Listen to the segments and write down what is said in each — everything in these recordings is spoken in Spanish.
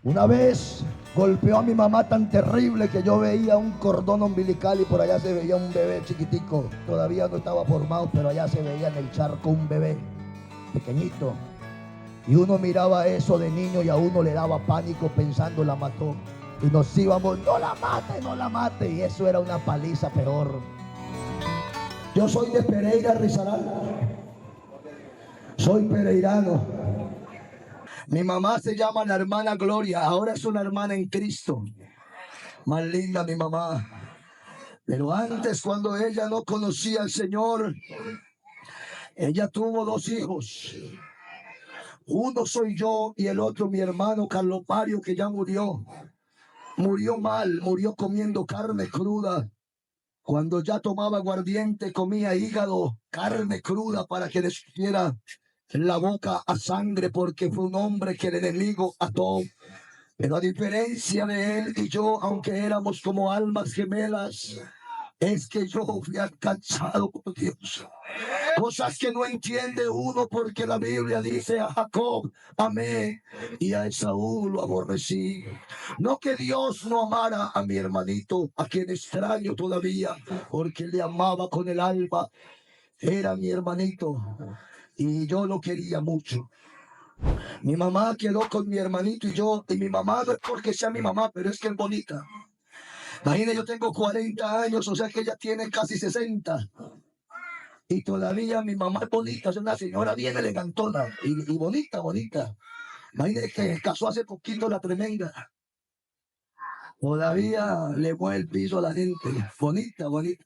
Una vez golpeó a mi mamá tan terrible que yo veía un cordón umbilical y por allá se veía un bebé chiquitico. Todavía no estaba formado, pero allá se veía en el charco un bebé pequeñito. Y uno miraba eso de niño y a uno le daba pánico pensando la mató. Y nos íbamos, no la mate, no la mate. Y eso era una paliza peor. Yo soy de Pereira, Risaralda. Soy pereirano. Mi mamá se llama la hermana Gloria. Ahora es una hermana en Cristo. Más linda mi mamá. Pero antes, cuando ella no conocía al Señor, ella tuvo dos hijos. Uno soy yo y el otro mi hermano Carlos Mario, que ya murió. Murió mal, murió comiendo carne cruda. Cuando ya tomaba aguardiente, comía hígado, carne cruda para que le supiera la boca a sangre, porque fue un hombre que el enemigo ató. Pero a diferencia de él y yo, aunque éramos como almas gemelas, es que yo fui alcanzado por Dios. Cosas que no entiende uno, porque la Biblia dice: a Jacob amé y a Esaú lo aborrecí. No que Dios no amara a mi hermanito, a quien extraño todavía, porque le amaba con el alma. Era mi hermanito y yo lo quería mucho. Mi mamá quedó con mi hermanito y mi mamá no es porque sea mi mamá, pero es que es bonita. Imagínate, yo tengo 40 años, o sea que ella tiene casi 60. Y todavía mi mamá es bonita, es una señora bien elegantona y bonita, bonita. Imagínate que casó hace poquito la tremenda. Todavía le mueve el piso a la gente. Bonita, bonita.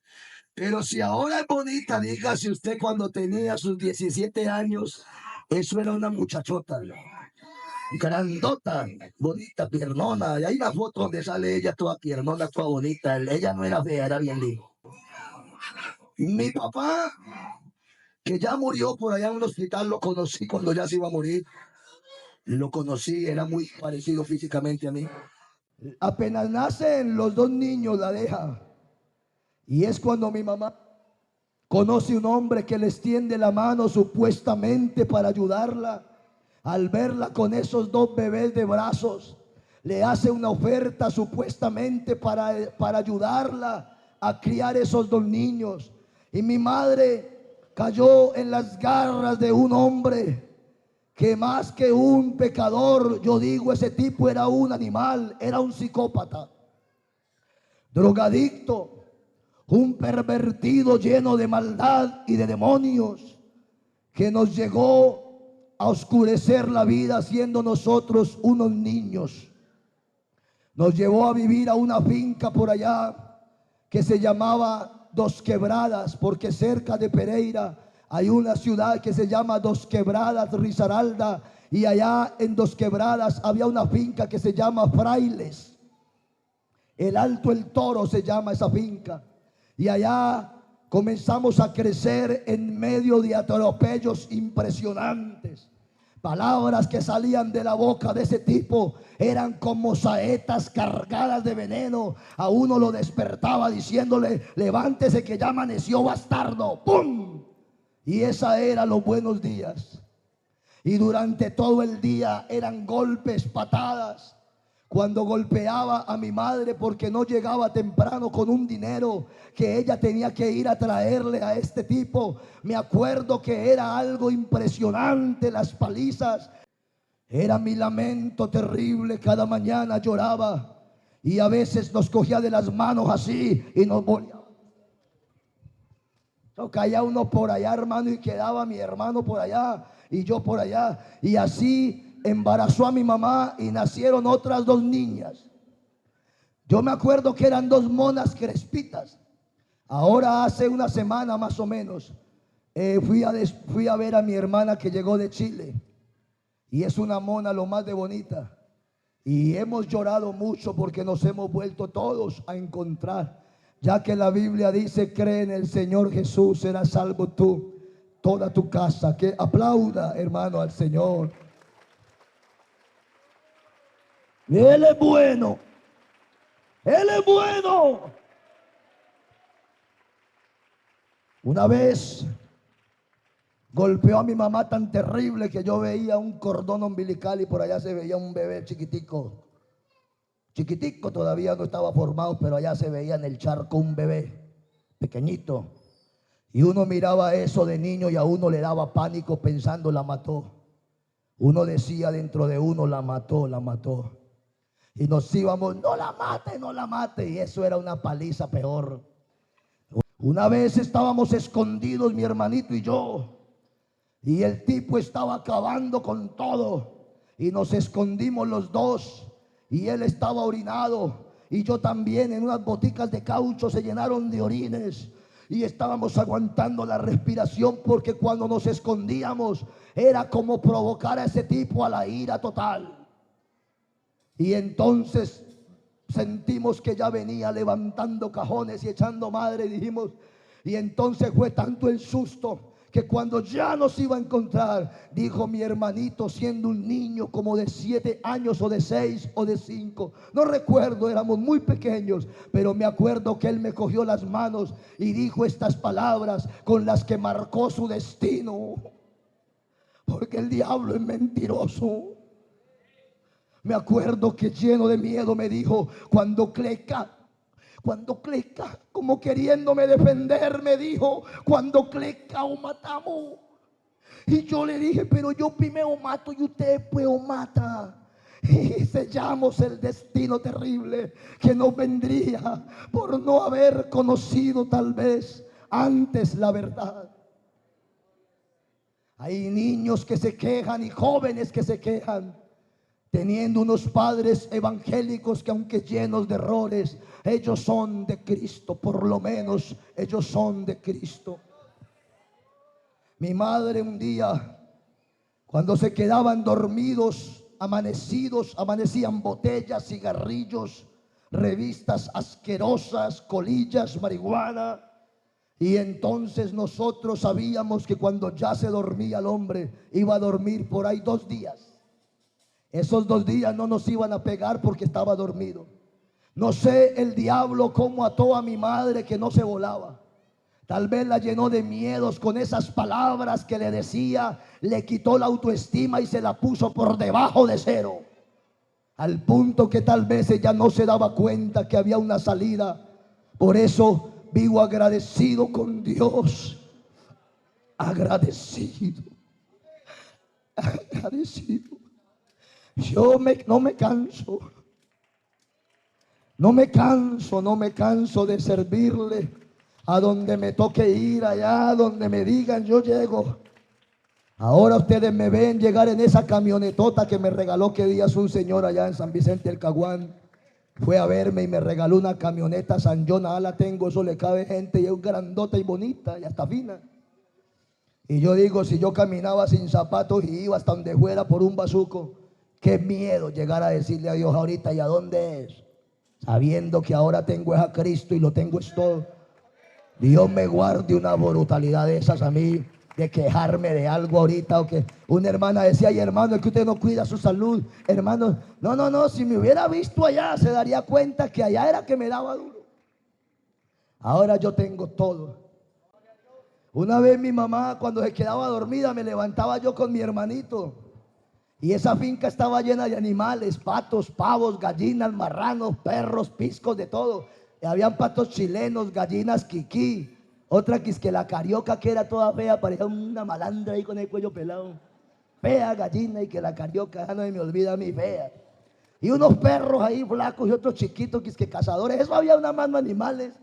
Pero si ahora es bonita, dígase usted cuando tenía sus 17 años, eso era una muchachota. Grandota, bonita, piernona. Y hay una foto donde sale ella toda piernona, toda bonita. Ella no era fea, era bien linda. Mi papá, que ya murió por allá en un hospital, lo conocí cuando ya se iba a morir. Lo conocí, era muy parecido físicamente a mí. Apenas nacen los dos niños, la deja. Y es cuando mi mamá conoce un hombre que le extiende la mano supuestamente para ayudarla. Al verla con esos dos bebés de brazos, le hace una oferta supuestamente para ayudarla a criar esos dos niños. Y mi madre cayó en las garras de un hombre que, más que un pecador, yo digo, ese tipo era un animal, era un psicópata, drogadicto, un pervertido lleno de maldad y de demonios, que nos llegó a oscurecer la vida siendo nosotros unos niños. Nos llevó a vivir a una finca por allá que se llamaba Dos Quebradas, porque cerca de Pereira hay una ciudad que se llama Dos Quebradas, Risaralda, y allá en Dos Quebradas había una finca que se llama Frailes. El Alto el Toro se llama esa finca. Y allá comenzamos a crecer en medio de atropellos impresionantes. Palabras que salían de la boca de ese tipo eran como saetas cargadas de veneno. A uno lo despertaba diciéndole: levántese que ya amaneció, bastardo. ¡Pum! Y esa era los buenos días. Y durante todo el día eran golpes, patadas. Cuando golpeaba a mi madre porque no llegaba temprano con un dinero que ella tenía que ir a traerle a este tipo, me acuerdo que era algo impresionante las palizas. Era mi lamento terrible, cada mañana lloraba y a veces nos cogía de las manos así y nos volvía. Caía uno por allá, hermano, y quedaba mi hermano por allá y yo por allá, y así embarazó a mi mamá y nacieron otras dos niñas. Yo me acuerdo que eran dos monas crespitas. Ahora hace una semana más o menos fui a ver a mi hermana que llegó de Chile, y es una mona lo más de bonita, y hemos llorado mucho porque nos hemos vuelto todos a encontrar, ya que la Biblia dice: cree en el Señor Jesús, serás salvo tú, toda tu casa. Que aplauda, hermano, al Señor. Él es bueno. Él es bueno. Una vez golpeó a mi mamá tan terrible que yo veía un cordón umbilical y por allá se veía un bebé chiquitico. chiquitico, todavía no estaba formado, pero allá se veía en el charco un bebé pequeñito. Y uno miraba eso de niño y a uno le daba pánico pensando la mató. Uno decía dentro de uno, la mató, la mató. Y nos íbamos, no la mate, no la mate. Y eso era una paliza peor. Una vez estábamos escondidos, mi hermanito y yo. Y el tipo estaba acabando con todo. Y nos escondimos los dos. Y él estaba orinado. Y yo también, en unas boticas de caucho se llenaron de orines. Y estábamos aguantando la respiración, porque cuando nos escondíamos era como provocar a ese tipo a la ira total. Y entonces sentimos que ya venía levantando cajones y echando madre, dijimos. Y entonces fue tanto el susto que cuando ya nos iba a encontrar, dijo mi hermanito, siendo un niño como de 7 años o de 6 o de 5, no recuerdo, éramos muy pequeños, pero me acuerdo que él me cogió las manos y dijo estas palabras con las que marcó su destino, porque el diablo es mentiroso. Me acuerdo que lleno de miedo me dijo, cuando cleca, como queriéndome defender, me dijo, cuando cleca o matamos. Y yo le dije, pero yo primero mato y usted pues o mata. Y sellamos el destino terrible que nos vendría por no haber conocido tal vez antes la verdad. Hay niños que se quejan y jóvenes que se quejan, teniendo unos padres evangélicos que, aunque llenos de errores, ellos son de Cristo. Por lo menos ellos son de Cristo. Mi madre un día, cuando se quedaban dormidos, amanecían botellas, cigarrillos, revistas asquerosas, colillas, marihuana. Y entonces nosotros sabíamos que cuando ya se dormía el hombre, iba a dormir por ahí 2 días. Esos 2 días no nos iban a pegar porque estaba dormido. No sé el diablo cómo ató a mi madre que no se volaba. Tal vez la llenó de miedos con esas palabras que le decía. Le quitó la autoestima y se la puso por debajo de 0. Al punto que tal vez ella no se daba cuenta que había una salida. Por eso vivo agradecido con Dios. Agradecido. Yo no me canso. No me canso de servirle. A donde me toque ir, allá donde me digan, yo llego. Ahora ustedes me ven llegar en esa camionetota que me regaló que días un señor allá en San Vicente del Caguán. Fue a verme y me regaló una camioneta San John. Ah, la tengo, eso le cabe gente y es grandota y bonita y hasta fina. Y yo digo, si yo caminaba sin zapatos y iba hasta donde fuera por un bazuco, qué miedo llegar a decirle a Dios ahorita, ¿y a dónde es? Sabiendo que ahora tengo es a Cristo y lo tengo es todo. Dios me guarde una brutalidad de esas a mí, de quejarme de algo ahorita, o que una hermana decía, ay hermano, es que usted no cuida su salud. Hermano, no, si me hubiera visto allá se daría cuenta que allá era que me daba duro. Ahora yo tengo todo. Una vez mi mamá, cuando se quedaba dormida, me levantaba yo con mi hermanito. Y esa finca estaba llena de animales, patos, pavos, gallinas, marranos, perros, piscos, de todo. Y habían patos chilenos, gallinas quiquí, otra que la carioca, que era toda fea, parecía una malandra ahí con el cuello pelado. Fea gallina, y que la carioca, ya no me olvida a mí, fea. Y unos perros ahí flacos y otros chiquitos, que cazadores. Eso había una mano animales.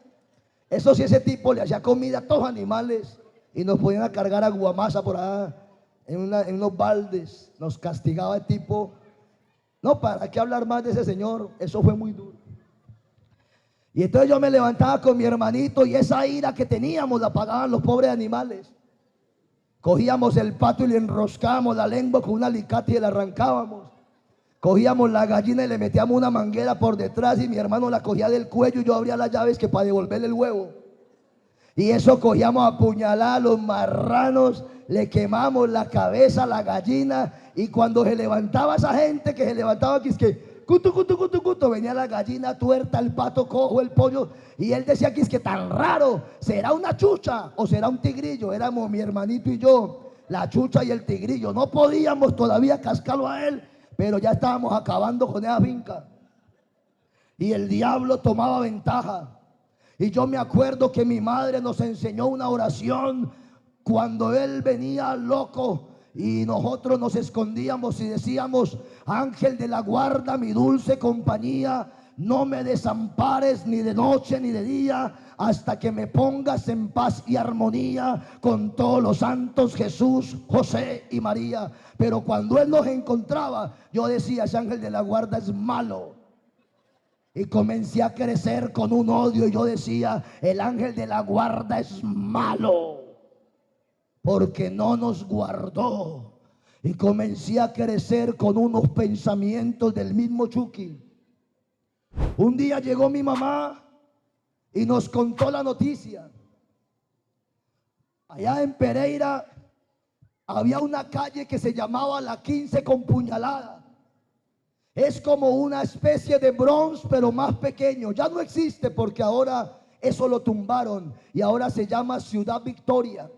Eso sí, ese tipo le hacía comida a todos los animales. Y nos ponían a cargar aguamasa por allá. En unos baldes nos castigaba el tipo. No, ¿para qué hablar más de ese señor? Eso fue muy duro. Y entonces yo me levantaba con mi hermanito y esa ira que teníamos la pagaban los pobres animales. Cogíamos el pato y le enroscábamos la lengua con un alicate y le arrancábamos. Cogíamos la gallina y le metíamos una manguera por detrás y mi hermano la cogía del cuello y yo abría las llaves que para devolverle el huevo. Y eso cogíamos a puñalar a los marranos, le quemamos la cabeza a la gallina. Y cuando se levantaba esa gente, que se levantaba aquí, es que cutu, cutu, cutu, cutu, venía la gallina tuerta, el pato cojo, el pollo. Y él decía aquí, es que tan raro, ¿será una chucha o será un tigrillo? Éramos mi hermanito y yo, la chucha y el tigrillo. No podíamos todavía cascarlo a él, pero ya estábamos acabando con esa finca. y el diablo tomaba ventaja. Y yo me acuerdo que mi madre nos enseñó una oración cuando él venía loco y nosotros nos escondíamos y decíamos: ángel de la guarda, mi dulce compañía, no me desampares ni de noche ni de día, hasta que me pongas en paz y armonía con todos los santos, Jesús, José y María. Pero cuando él nos encontraba, yo decía: ese ángel de la guarda es malo. Y comencé a crecer con un odio, y yo decía: el ángel de la guarda es malo, porque no nos guardó. Y comencé a crecer con unos pensamientos del mismo Chucky. Un día llegó mi mamá y nos contó la noticia. Allá en Pereira había una calle que se llamaba la 15 con Puñalada. Es como una especie de Bronx, pero más pequeño. Ya no existe porque ahora eso lo tumbaron y ahora se llama Ciudad Victoria.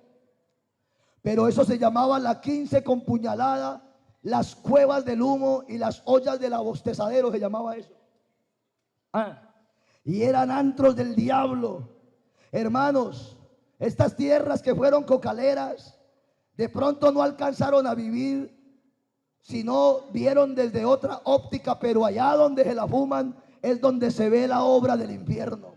Pero eso se llamaba la 15 con Puñalada, las cuevas del humo y las ollas del abostezadero, se llamaba eso. Y eran antros del diablo. Hermanos, estas tierras que fueron cocaleras, de pronto no alcanzaron a vivir, sino vieron desde otra óptica, pero allá donde se la fuman es donde se ve la obra del infierno.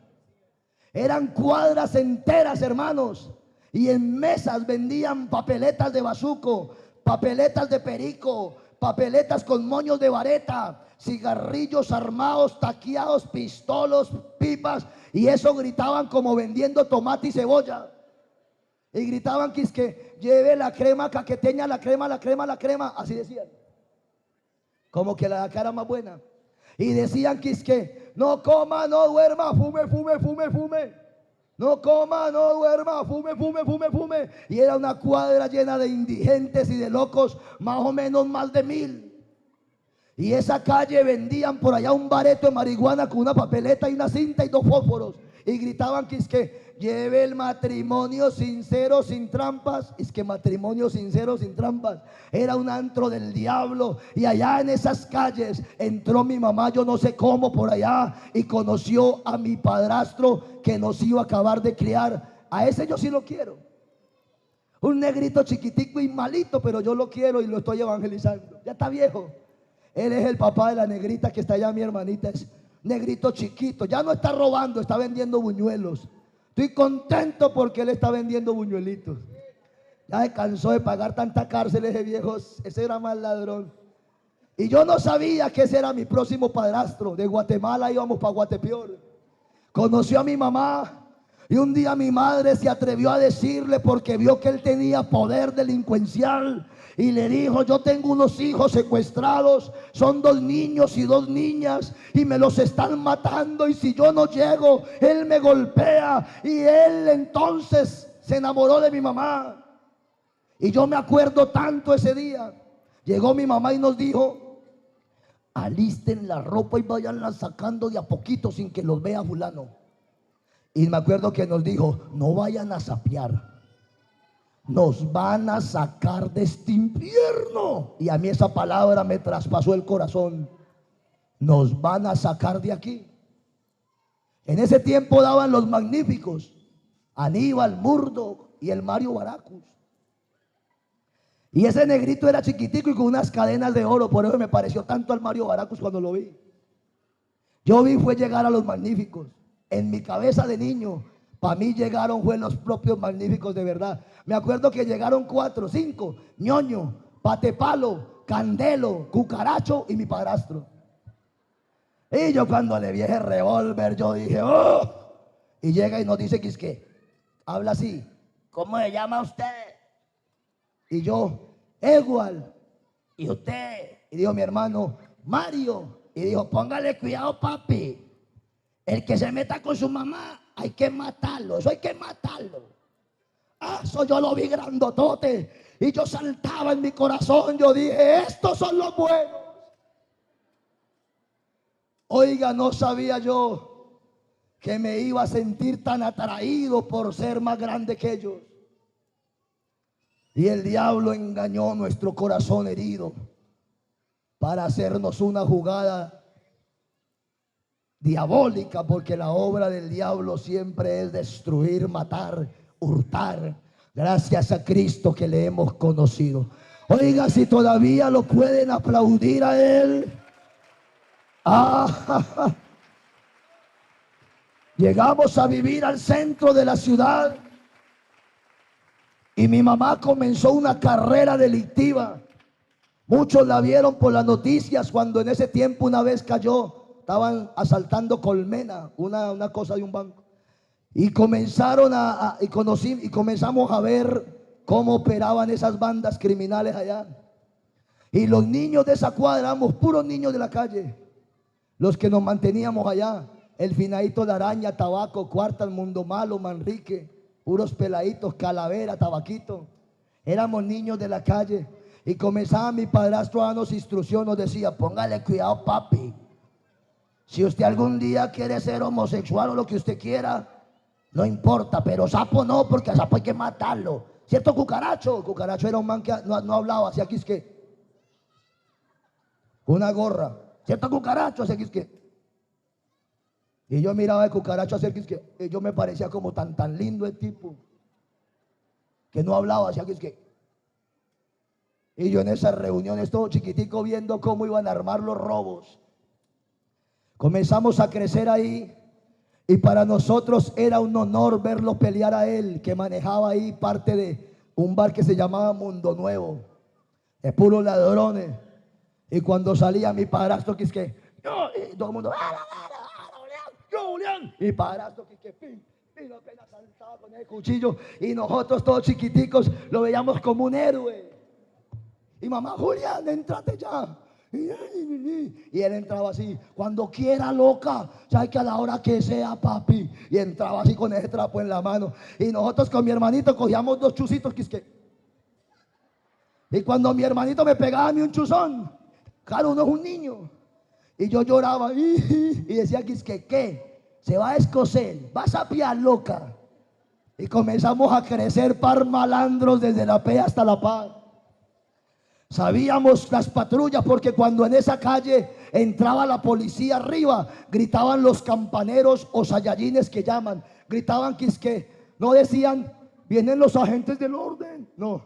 Eran cuadras enteras, hermanos, y en mesas vendían papeletas de bazuco, papeletas de perico, papeletas con moños de vareta, cigarrillos armados, taqueados, pistolos, pipas, y eso gritaban como vendiendo tomate y cebolla. Y gritaban que es que lleve la crema caqueteña, la crema, la crema, la crema, así decían. Como que la cara más buena. Y decían que es que no coma, no duerma, fume, fume, fume, fume. No coma, no duerma, fume, fume, fume, fume. Y era una cuadra llena de indigentes y de locos, más o menos más de 1000. Y esa calle vendían por allá un bareto de marihuana con una papeleta y una cinta y 2 fósforos. Y gritaban que es que lleve el matrimonio sincero, sin trampas. Es que matrimonio sincero, sin trampas. Era un antro del diablo. Y allá en esas calles entró mi mamá, yo no sé cómo, por allá, y conoció a mi padrastro que nos iba a acabar de criar. A ese yo sí lo quiero. Un negrito chiquitico y malito, pero yo lo quiero y lo estoy evangelizando. Ya está viejo. Él es el papá de la negrita que está allá, mi hermanita. Es negrito chiquito. Ya no está robando, está vendiendo buñuelos. Estoy contento porque él está vendiendo buñuelitos. Ya se cansó de pagar tanta cárcel ese viejo. Ese era más ladrón. Y yo no sabía que ese era mi próximo padrastro. De Guatemala íbamos para Guatepeor. Conoció a mi mamá. Y un día mi madre se atrevió a decirle, porque vio que él tenía poder delincuencial, y le dijo: yo tengo unos hijos secuestrados, son 2 niños y 2 niñas, y me los están matando, y si yo no llego, él me golpea. Y él entonces se enamoró de mi mamá. Y yo me acuerdo tanto ese día. Llegó mi mamá y nos dijo: alisten la ropa y vayanla sacando de a poquito sin que los vea fulano. Y me acuerdo que nos dijo: no vayan a sapear, nos van a sacar de este infierno. Y a mí esa palabra me traspasó el corazón. Nos van a sacar de aquí. En ese tiempo daban los magníficos, Aníbal, Murdoch y el Mario Baracus. Y ese negrito era chiquitico y con unas cadenas de oro. Por eso me pareció tanto al Mario Baracus cuando lo vi. Yo vi fue llegar a los magníficos. En mi cabeza de niño, para mí llegaron fue los propios magníficos de verdad. Me acuerdo que llegaron 4, 5, Ñoño, Patepalo, Candelo, Cucaracho y mi padrastro. Y yo cuando le vi ese revólver, yo dije: ¡oh! Y llega y nos dice que es que habla así: ¿cómo se llama usted? Y yo: Igual. ¿Y usted? Y dijo mi hermano: Mario. Y dijo: póngale cuidado, papi. El que se meta con su mamá, hay que matarlo. Eso hay que matarlo. Eso yo lo vi grandotote. Y yo saltaba en mi corazón. Yo dije: estos son los buenos. Oiga, no sabía yo que me iba a sentir tan atraído por ser más grande que ellos. Y el diablo engañó nuestro corazón herido para hacernos una jugada diabólica, porque la obra del diablo siempre es destruir, matar, hurtar. Gracias a Cristo que le hemos conocido. Oiga, si todavía lo pueden aplaudir a Él. Llegamos a vivir al centro de la ciudad y mi mamá comenzó una carrera delictiva. Muchos la vieron por las noticias cuando en ese tiempo una vez cayó. Estaban asaltando Colmena, una cosa de un banco. Y comenzamos a ver cómo operaban esas bandas criminales allá. Y los niños de esa cuadra éramos puros niños de la calle, los que nos manteníamos allá. El Finadito de Araña, Tabaco, Cuarta, el Mundo Malo, Manrique, puros peladitos, Calavera, Tabaquito. Éramos niños de la calle. Y comenzaba mi padrastro a darnos instrucción, nos decía: póngale cuidado, papi. Si usted algún día quiere ser homosexual o lo que usted quiera, no importa, pero sapo no, porque a sapo hay que matarlo. ¿Cierto, Cucaracho? Cucaracho era un man que no hablaba, hacía quisque. Una gorra. ¿Cierto, Cucaracho? Hacía quisque. Y yo miraba al Cucaracho hacer quisque. Y yo me parecía como tan lindo el tipo, que no hablaba, hacía quisque. Y yo en esas reuniones todo chiquitico viendo cómo iban a armar los robos. Comenzamos a crecer ahí. Y para nosotros era un honor verlo pelear a él, que manejaba ahí parte de un bar que se llamaba Mundo Nuevo, de puros ladrones. Y cuando salía mi padrastro, que es que y todo el mundo, Julián, y padrastro, que apenas saltaba con el cuchillo. Y nosotros todos chiquiticos lo veíamos como un héroe. Y mamá: Julián, entrate ya. Y él entraba así: cuando quiera, loca, sabes que a la hora que sea, papi. Y entraba así con ese trapo en la mano. Y nosotros con mi hermanito cogíamos 2 chuzitos quisque. Y cuando mi hermanito me pegaba a mí un chuzón, claro, uno es un niño, y yo lloraba y decía quisque, ¿qué? Se va a escocer, vas a piar, loca. Y comenzamos a crecer par malandros desde la P hasta la Paz. Sabíamos las patrullas, porque cuando en esa calle entraba la policía arriba, gritaban los campaneros o sayayines que llaman. Gritaban que no decían: vienen los agentes del orden. No,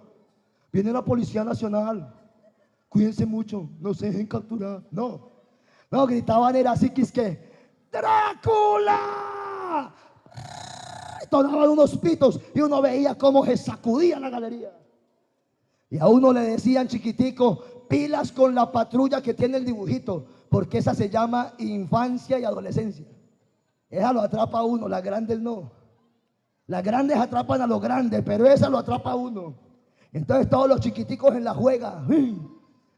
viene la Policía Nacional. Cuídense mucho, no se dejen capturar. No, gritaban era así que ¡Drácula! Tomaban unos pitos y uno veía cómo se sacudía la galería. Y a uno le decían chiquitico: pilas con la patrulla que tiene el dibujito, porque esa se llama infancia y adolescencia. Esa lo atrapa a uno, las grandes no. Las grandes atrapan a los grandes, pero esa lo atrapa a uno. Entonces todos los chiquiticos en la juega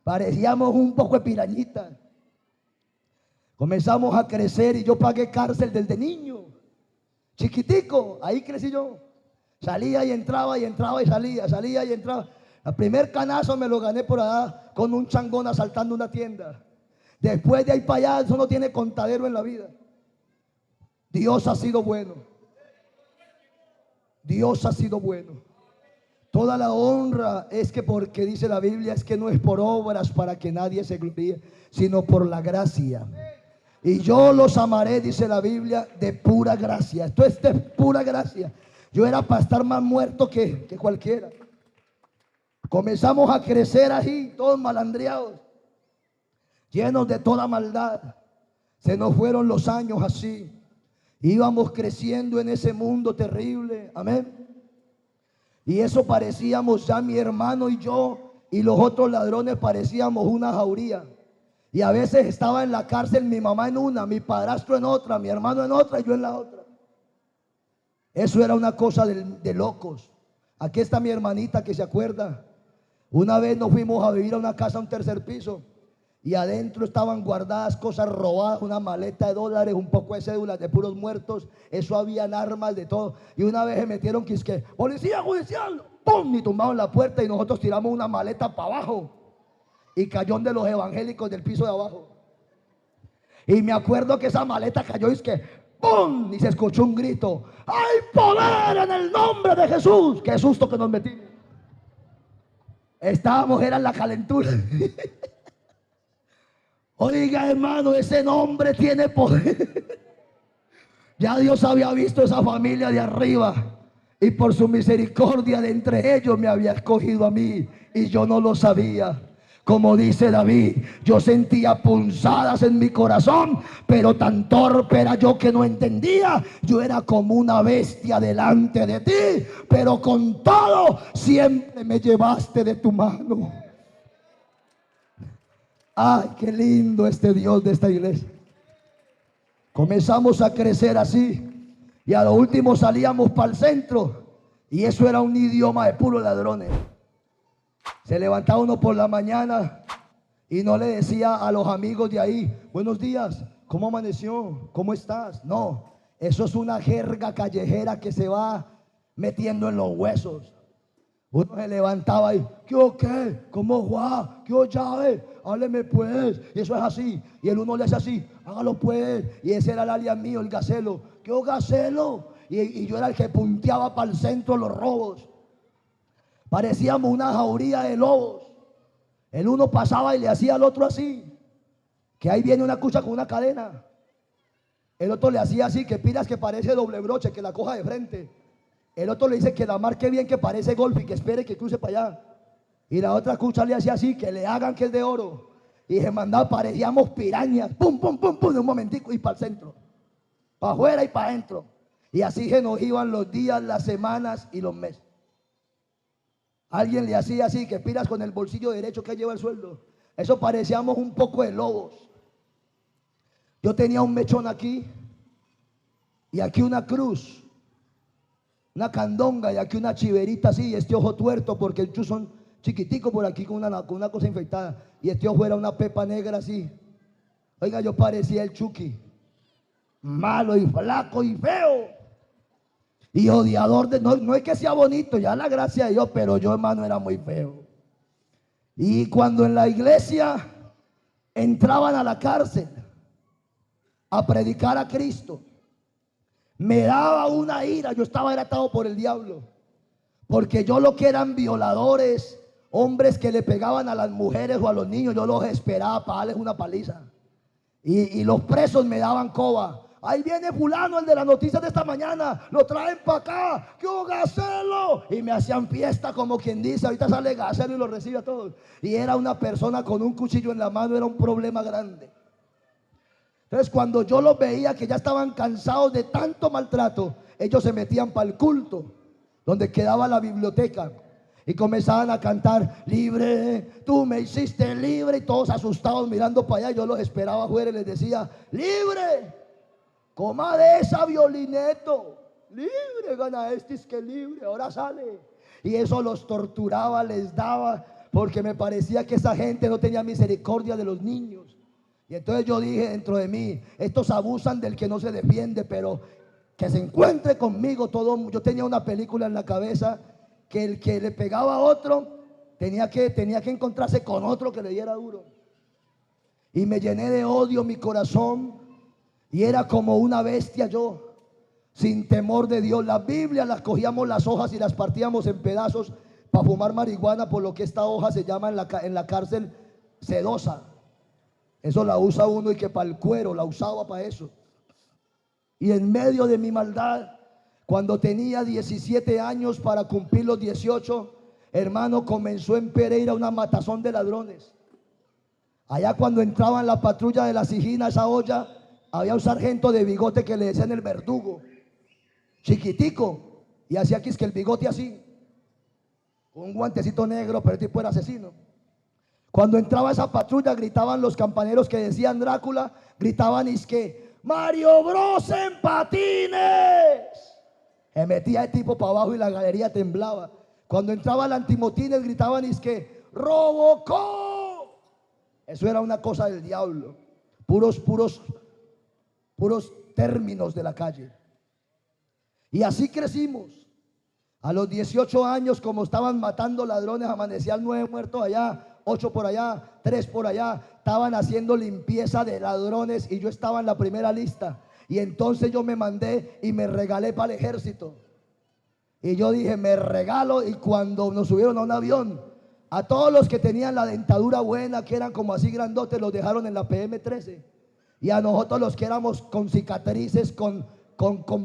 parecíamos un poco de pirañitas. Comenzamos a crecer y yo pagué cárcel desde niño. Chiquitico, ahí crecí yo. Salía y entraba y entraba y salía y entraba. El primer canazo me lo gané por allá con un changón asaltando una tienda. Después de ahí para allá, eso no tiene contadero en la vida. Dios ha sido bueno. Dios ha sido bueno. Toda la honra es que, porque dice la Biblia, es que no es por obras para que nadie se gloríe, sino por la gracia. Y yo los amaré, dice la Biblia, de pura gracia. Esto es de pura gracia. Yo era para estar más muerto que cualquiera. Comenzamos a crecer así, todos malandreados, llenos de toda maldad. Se nos fueron los años así. Íbamos creciendo en ese mundo terrible. Amén. Y eso parecíamos ya mi hermano y yo, y los otros ladrones parecíamos una jauría. Y a veces estaba en la cárcel mi mamá en una, mi padrastro en otra, mi hermano en otra y yo en la otra. Eso era una cosa de locos. Aquí está mi hermanita que se acuerda. Una vez nos fuimos a vivir a una casa, a un 3er piso, y adentro estaban guardadas cosas robadas, una maleta de dólares, un poco de cédulas de puros muertos. Eso habían armas de todo. Y una vez se metieron quisque, policía judicial, ¡pum! Y tumbaron la puerta y nosotros tiramos una maleta para abajo. Y cayó de los evangélicos del piso de abajo. Y me acuerdo que esa maleta cayó y es que ¡pum! Y se escuchó un grito: ¡hay poder en el nombre de Jesús! ¡Qué susto que nos metimos! Estábamos, era en la calentura. Oiga, hermano, ese nombre tiene poder. Ya Dios había visto esa familia de arriba y por su misericordia de entre ellos me había escogido a mí y yo no lo sabía. Como dice David, yo sentía punzadas en mi corazón, pero tan torpe era yo que no entendía. Yo era como una bestia delante de ti, pero con todo siempre me llevaste de tu mano. Ay, qué lindo este Dios de esta iglesia. Comenzamos a crecer así y a lo último salíamos para el centro y eso era un idioma de puros ladrones. Se levantaba uno por la mañana y no le decía a los amigos de ahí: buenos días, ¿cómo amaneció? ¿Cómo estás? No, eso es una jerga callejera que se va metiendo en los huesos. Uno se levantaba y ¿qué o qué? ¿Cómo va? ¿Qué o llave? Hábleme pues. Y eso es así. Y el uno le hace así: hágalo pues. Y ese era el alias mío, el Gacelo. ¿Qué o Gacelo? Y yo era el que punteaba para el centro los robos. Parecíamos una jauría de lobos. El uno pasaba y le hacía al otro así: que ahí viene una cucha con una cadena. El otro le hacía así: que pilas que parece doble broche, que la coja de frente. El otro le dice que la marque bien, que parece golf y que espere que cruce para allá. Y la otra cucha le hacía así: que le hagan que es de oro. Y se mandaba, parecíamos pirañas. Pum, pum, pum, pum, de un momentico y para el centro. Para afuera y para adentro. Y así se nos iban los días, las semanas y los meses. Alguien le hacía así: que piras con el bolsillo derecho que lleva el sueldo. Eso parecíamos un poco de lobos. Yo tenía un mechón aquí y aquí una cruz, una candonga, y aquí una chiverita así, y este ojo tuerto porque el chuzón chiquitico por aquí con una cosa infectada, y este ojo era una pepa negra así. Oiga, yo parecía el Chucky, malo y flaco y feo y odiador de, no es que sea bonito, ya la gracia de Dios, pero yo, hermano, era muy feo. Y cuando en la iglesia entraban a la cárcel a predicar a Cristo, me daba una ira. Yo estaba atado por el diablo, porque yo lo que eran violadores, hombres que le pegaban a las mujeres o a los niños, yo los esperaba para darles una paliza. Y los presos me daban coba: ahí viene fulano, el de las noticias de esta mañana, lo traen para acá, que Gacelo. Y me hacían fiesta, como quien dice: ahorita sale Gacelo, y lo recibe a todos. Y era una persona con un cuchillo en la mano, era un problema grande. Entonces, cuando yo los veía que ya estaban cansados de tanto maltrato, ellos se metían para el culto, donde quedaba la biblioteca, y comenzaban a cantar: libre, tú me hiciste libre. Y todos asustados mirando para allá. Yo los esperaba afuera y les decía: libre, coma de esa violineto, libre, gana este, es que libre, ahora sale. Y eso los torturaba, les daba, porque me parecía que esa gente no tenía misericordia de los niños. Y entonces yo dije dentro de mí: estos abusan del que no se defiende, pero que se encuentre conmigo todo. Yo tenía una película en la cabeza, que el que le pegaba a otro tenía que encontrarse con otro que le diera duro. Y me llené de odio mi corazón, y era como una bestia yo, sin temor de Dios. Las Biblias las cogíamos, las hojas, y las partíamos en pedazos para fumar marihuana, por lo que esta hoja se llama en la cárcel sedosa. Eso la usa uno, y que para el cuero la usaba para eso. Y en medio de mi maldad, cuando tenía 17 años para cumplir los 18, hermano, comenzó en Pereira una matazón de ladrones. Allá cuando entraban la patrulla de la Sigina, esa olla, había un sargento de bigote que le decían el verdugo, chiquitico, y hacía aquí es que el bigote así, con un guantecito negro, pero el tipo era asesino. Cuando entraba esa patrulla, gritaban los campaneros que decían Drácula, gritaban es que Mario Bros en patines. Se metía el tipo para abajo y la galería temblaba. Cuando entraba el antimotines, gritaban es que Robocop. Eso era una cosa del diablo. Puros términos de la calle. Y así crecimos. A los 18 años, como estaban matando ladrones, amanecían 9 muertos allá, 8 por allá, 3 por allá. Estaban haciendo limpieza de ladrones y yo estaba en la primera lista. Y entonces yo me mandé y me regalé para el ejército. Y yo dije: me regalo. Y cuando nos subieron a un avión, A todos los que tenían la dentadura buena, que eran como así grandotes, los dejaron en la PM13. Y a nosotros los que éramos con cicatrices, con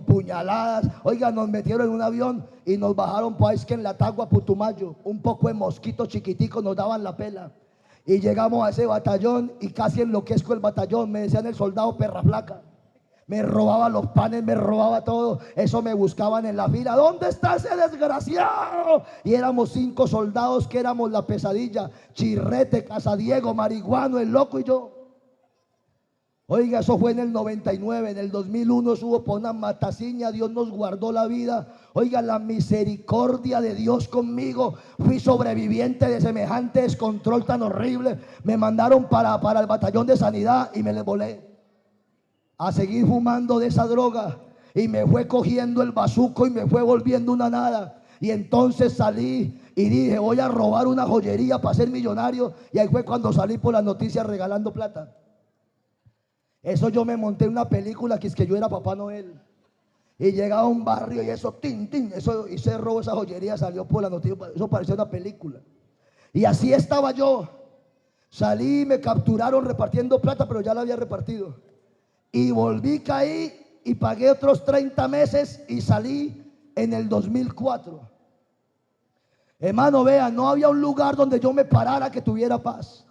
puñaladas, oiga, nos metieron en un avión y nos bajaron pues que en la Tagua, Putumayo. Un poco de mosquitos chiquiticos nos daban la pela. Y llegamos a ese batallón y casi enloquezco el batallón. Me decían el soldado perra flaca. Me robaba los panes, me robaba todo. Eso me buscaban en la fila. ¿Dónde está ese desgraciado? Y éramos 5 soldados que éramos la pesadilla. Chirrete, Casadiego, Marihuano, el loco y yo. Oiga, eso fue en el 99. En el 2001 hubo por una mataciña. Dios nos guardó la vida. Oiga, la misericordia de Dios conmigo. Fui sobreviviente de semejante descontrol tan horrible. Me mandaron para el batallón de sanidad y me le volé a seguir fumando de esa droga, y me fue cogiendo el bazuco y me fue volviendo una nada. Y entonces salí y dije, voy a robar una joyería para ser millonario. Y ahí fue cuando salí por las noticias regalando plata. Eso yo me monté en una película que es que yo era Papá Noel. Y llegaba a un barrio y eso, tin, tin, eso, y se robó esa joyería, salió por la noticia. Eso parecía una película. Y así estaba yo. Salí y me capturaron repartiendo plata, pero ya la había repartido. Y volví, caí y pagué otros 30 meses y salí en el 2004. Hermano, vea, no había un lugar donde yo me parara que tuviera paz.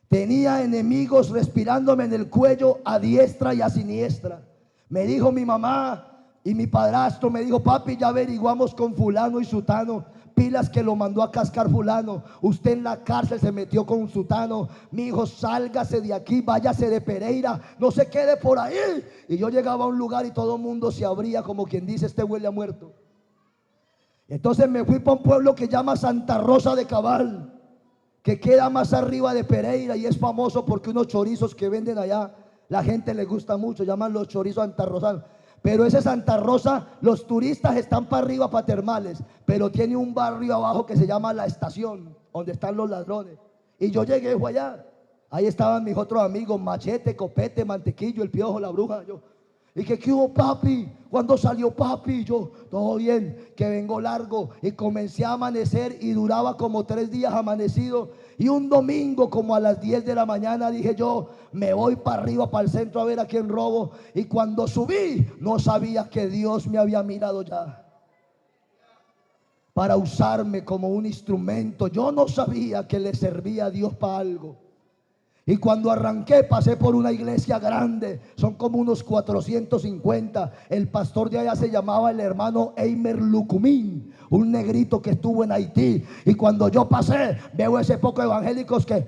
Tenía enemigos respirándome en el cuello a diestra y a siniestra. Me dijo mi mamá y mi padrastro, me dijo, papi, ya averiguamos con fulano y sutano. Pilas que lo mandó a cascar fulano. Usted en la cárcel se metió con un sutano. Mi hijo, sálgase de aquí, váyase de Pereira, no se quede por ahí. Y yo llegaba a un lugar y todo el mundo se abría como quien dice, este huele a muerto. Entonces me fui para un pueblo que llama Santa Rosa de Cabal, que queda más arriba de Pereira, y es famoso porque unos chorizos que venden allá, la gente le gusta mucho, llaman los chorizos santarrosanos. Pero ese Santa Rosa, los turistas están para arriba, para termales, pero tiene un barrio abajo que se llama La Estación, donde están los ladrones. Y yo llegué, fue allá. Ahí estaban mis otros amigos, Machete, Copete, Mantequillo, el Piojo, la Bruja. Yo, y que, ¿qué hubo, papi? ¿Cuándo salió, papi? Yo, todo bien, que vengo largo. Y comencé a amanecer y duraba como 3 días amanecido. Y un domingo como a las 10 de la mañana dije yo, me voy para arriba, para el centro a ver a quién robo. Y cuando subí, no sabía que Dios me había mirado ya para usarme como un instrumento. Yo no sabía que le servía a Dios para algo. Y cuando arranqué pasé por una iglesia grande, son como unos 450. El pastor de allá se llamaba el hermano Eimer Lucumín, un negrito que estuvo en Haití. Y cuando yo pasé, veo ese poco evangélicos que...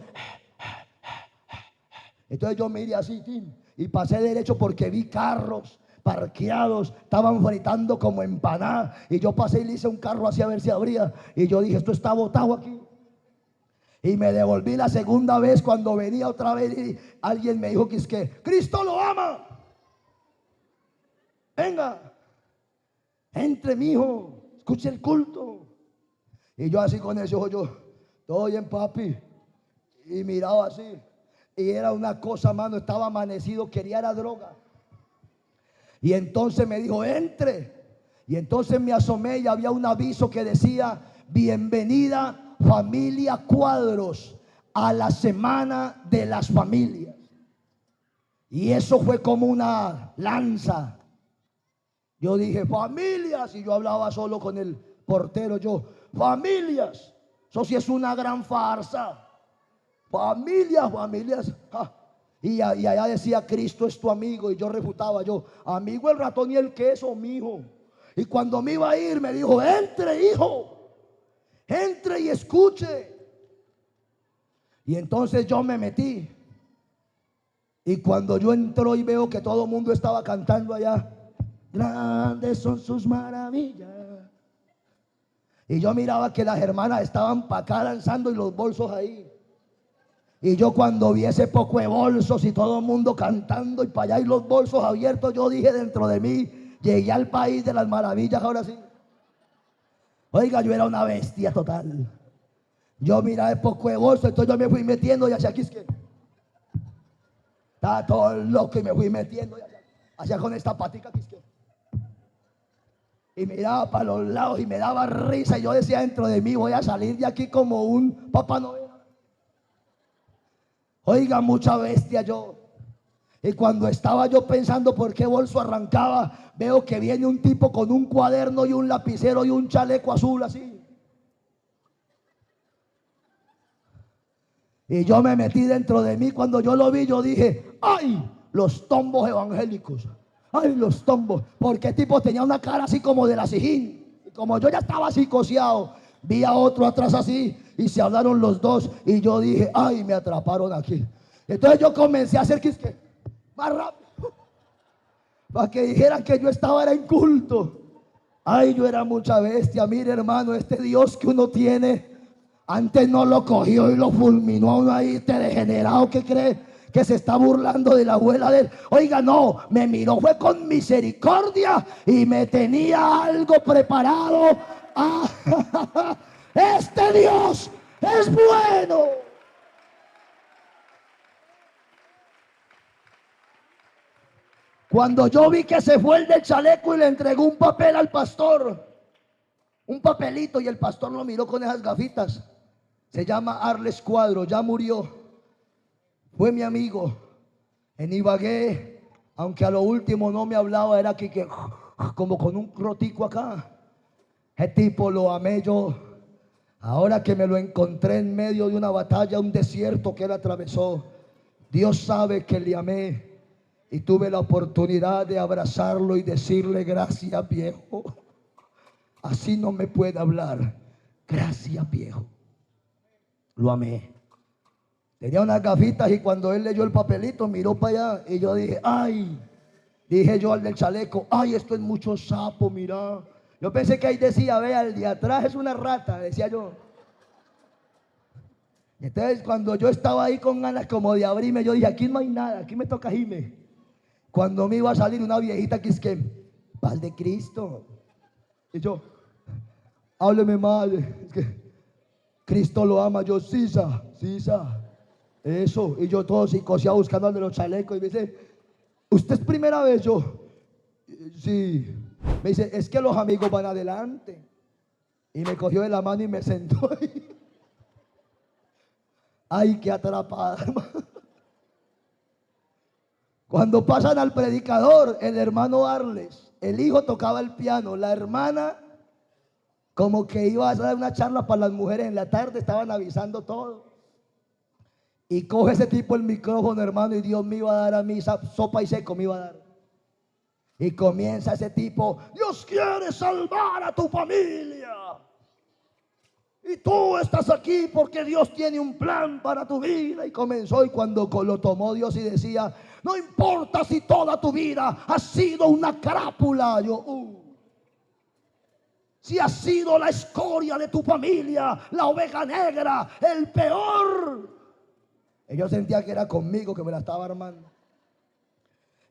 Entonces yo miré así, y pasé derecho porque vi carros parqueados, estaban fritando como empanadas. Y yo pasé y le hice un carro así a ver si abría. Y yo dije, esto está botado aquí. Y me devolví la segunda vez. Cuando venía otra vez y alguien me dijo que es que Cristo lo ama. Venga, entre, mi hijo, escuche el culto. Y yo así con ese ojo, yo, todo bien, papi. Y miraba así. Y era una cosa, mano, estaba amanecido, quería la droga. Y entonces me dijo, entre. Y entonces me asomé y había un aviso que decía, bienvenida familia Cuadros a la semana de las familias. Y eso fue como una lanza. Yo dije, familias. Y yo hablaba solo con el portero. Yo, familias. Eso sí es una gran farsa. Familias, familias. Y allá decía, Cristo es tu amigo. Y yo refutaba, yo, amigo el ratón y el queso, mijo. Y cuando me iba a ir me dijo, entre, hijo, entre y escuche. Y entonces yo me metí. Y cuando yo entro y veo que todo el mundo estaba cantando allá, grandes son sus maravillas. Y yo miraba que las hermanas estaban para acá danzando y los bolsos ahí. Y yo cuando vi ese poco de bolsos y todo el mundo cantando y para allá y los bolsos abiertos, yo dije dentro de mí, llegué al país de las maravillas ahora sí. Oiga, yo era una bestia total. Yo miraba el poco de bolsos, entonces yo me fui metiendo y hacia aquí es que estaba todo loco y me fui metiendo y hacia con esta patica aquí es que. y miraba para los lados y me daba risa. Y yo decía dentro de mí, voy a salir de aquí como un Papá Noel. Oiga, mucha bestia yo. Y cuando estaba yo pensando por qué bolso arrancaba, veo que viene un tipo con un cuaderno y un lapicero y un chaleco azul así. Y yo me metí dentro de mí. Cuando yo lo vi, yo dije, ¡ay! Los tombos evangélicos. ¡Ay, los tombos! Porque el tipo tenía una cara así como de la Sijín. Y como yo ya estaba así coseado, vi a otro atrás así y se hablaron los dos. Y yo dije, ¡ay! Me atraparon aquí. Entonces yo comencé a hacer que más rápido, para que dijeran que yo estaba en culto. Ay, yo era mucha bestia. Mire, hermano, este Dios que uno tiene, antes no lo cogió y lo fulminó a uno ahí, este degenerado que cree que se está burlando de la abuela de él. Oiga, no, me miró, fue con misericordia y me tenía algo preparado. Ah, este Dios es bueno. Cuando yo vi que se fue el del chaleco y le entregó un papel al pastor, un papelito, y el pastor lo miró con esas gafitas. Se llama Arles Cuadro, ya murió. Fue mi amigo en Ibagué, aunque a lo último no me hablaba, era que como con un crotico acá. Ese tipo lo amé yo. Ahora que me lo encontré en medio de una batalla, un desierto que él atravesó, Dios sabe que le amé. Y tuve la oportunidad de abrazarlo y decirle, gracias viejo. Así no me puede hablar. Gracias viejo. Lo amé. Tenía unas gafitas y cuando él leyó el papelito miró para allá y yo dije, ay. Dije yo al del chaleco, ay, esto es mucho sapo, mira. Yo pensé que ahí decía, vea, el de atrás es una rata, decía yo. Entonces cuando yo estaba ahí con ganas como de abrirme, yo dije, aquí no hay nada, aquí me toca irme. Cuando me iba a salir una viejita que es que, paz de Cristo. Y yo, hábleme mal, es que Cristo lo ama. Yo, sisa, eso. Y yo todo psicoseado buscando al de los chalecos. Y me dice, ¿usted es primera vez? Yo, sí. Me dice, es que los amigos van adelante. Y me cogió de la mano y me sentó ahí. Ay, qué atrapada, hermano. Cuando pasan al predicador, el hermano Arles, el hijo tocaba el piano, la hermana como que iba a dar una charla para las mujeres en la tarde, estaban avisando todo. Y coge ese tipo el micrófono, hermano, y Dios me iba a dar a mí sopa y seco, me iba a dar. Y comienza ese tipo, Dios quiere salvar a tu familia. Y tú estás aquí porque Dios tiene un plan para tu vida. Y comenzó, y cuando lo tomó Dios y decía, no importa si toda tu vida ha sido una crápula. Yo, si has sido la escoria de tu familia, la oveja negra, el peor. Y yo sentía que era conmigo que me la estaba armando.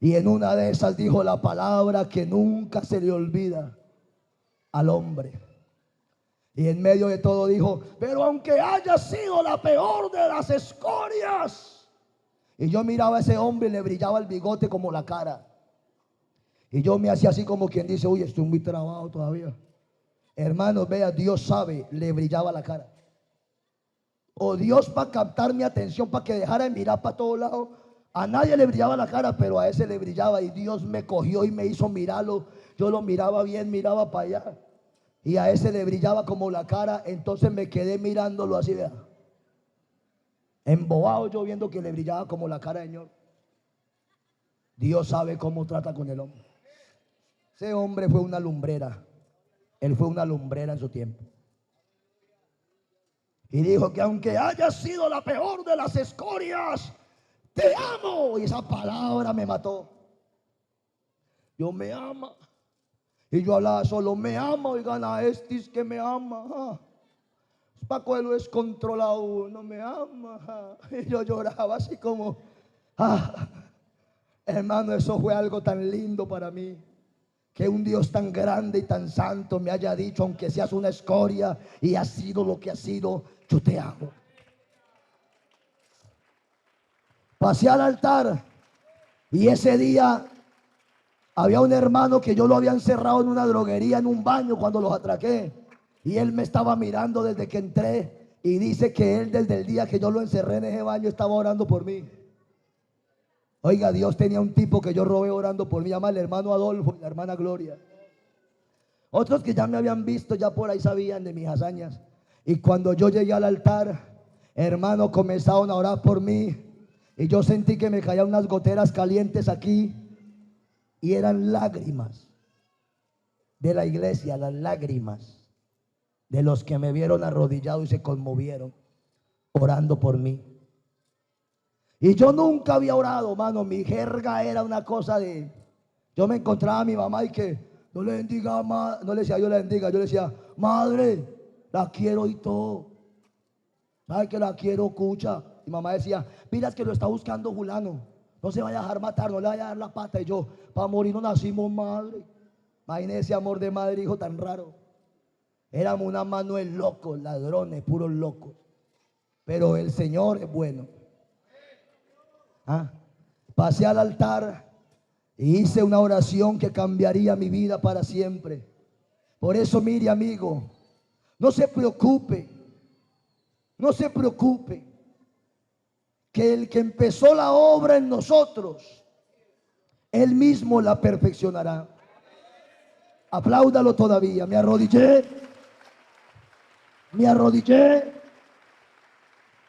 Y en una de esas dijo la palabra que nunca se le olvida al hombre. Y en medio de todo dijo, pero aunque haya sido la peor de las escorias. Y yo miraba a ese hombre y le brillaba el bigote como la cara. Y yo me hacía así como quien dice, uy, estoy muy trabado todavía. Hermanos, vea, Dios sabe, le brillaba la cara. O Dios para captar mi atención, para que dejara de mirar para todos lados. A nadie le brillaba la cara, pero a ese le brillaba. Y Dios me cogió y me hizo mirarlo. Yo lo miraba bien, miraba para allá. Y a ese le brillaba como la cara. Entonces me quedé mirándolo así, vea, embobado yo viendo que le brillaba como la cara del Señor. Dios sabe cómo trata con el hombre. Ese hombre fue una lumbrera. Él fue una lumbrera en su tiempo. Y dijo que aunque haya sido la peor de las escorias, te amo. Y esa palabra me mató. Yo me ama. Y yo hablaba solo, me ama. Oigan a estis que me ama. Paco lo es controlado, no me ama. Y yo lloraba así como, hermano, eso fue algo tan lindo para mí. Que un Dios tan grande y tan santo me haya dicho, aunque seas una escoria y has sido lo que has sido, yo te amo. Pasé al altar y ese día Había un hermano que yo lo había encerrado en una droguería, en un baño cuando los atraqué. Y él me estaba mirando desde que entré. Y dice que él desde el día que yo lo encerré en ese baño estaba orando por mí. Oiga, Dios tenía un tipo que yo robé orando por mí, llama el hermano Adolfo y la hermana Gloria. Otros que ya me habían visto, ya por ahí sabían de mis hazañas. Y cuando yo llegué al altar, hermano, comenzaron a orar por mí. Y yo sentí que me caían unas goteras calientes aquí. Y eran lágrimas de la iglesia, las lágrimas de los que me vieron arrodillado y se conmovieron orando por mí. Y yo nunca había orado, mano. Mi jerga era una cosa de... Yo me encontraba a mi mamá y que no le bendiga, no le decía yo le bendiga, yo le decía, madre, la quiero y todo. ¿Sabe que la quiero, cucha? Y mamá decía, miras que lo está buscando fulano, no se vaya a dejar matar, no le vaya a dar la pata. Y yo, para morir no nacimos, madre. Imagínese ese amor de madre, hijo, tan raro. Éramos una mano de locos, ladrones, puros locos. Pero el Señor es bueno. Pasé al altar y hice una oración que cambiaría mi vida para siempre. Por eso, mire, amigo, no se preocupe, no se preocupe, que el que empezó la obra en nosotros, Él mismo la perfeccionará. Apláudalo todavía. Me arrodillé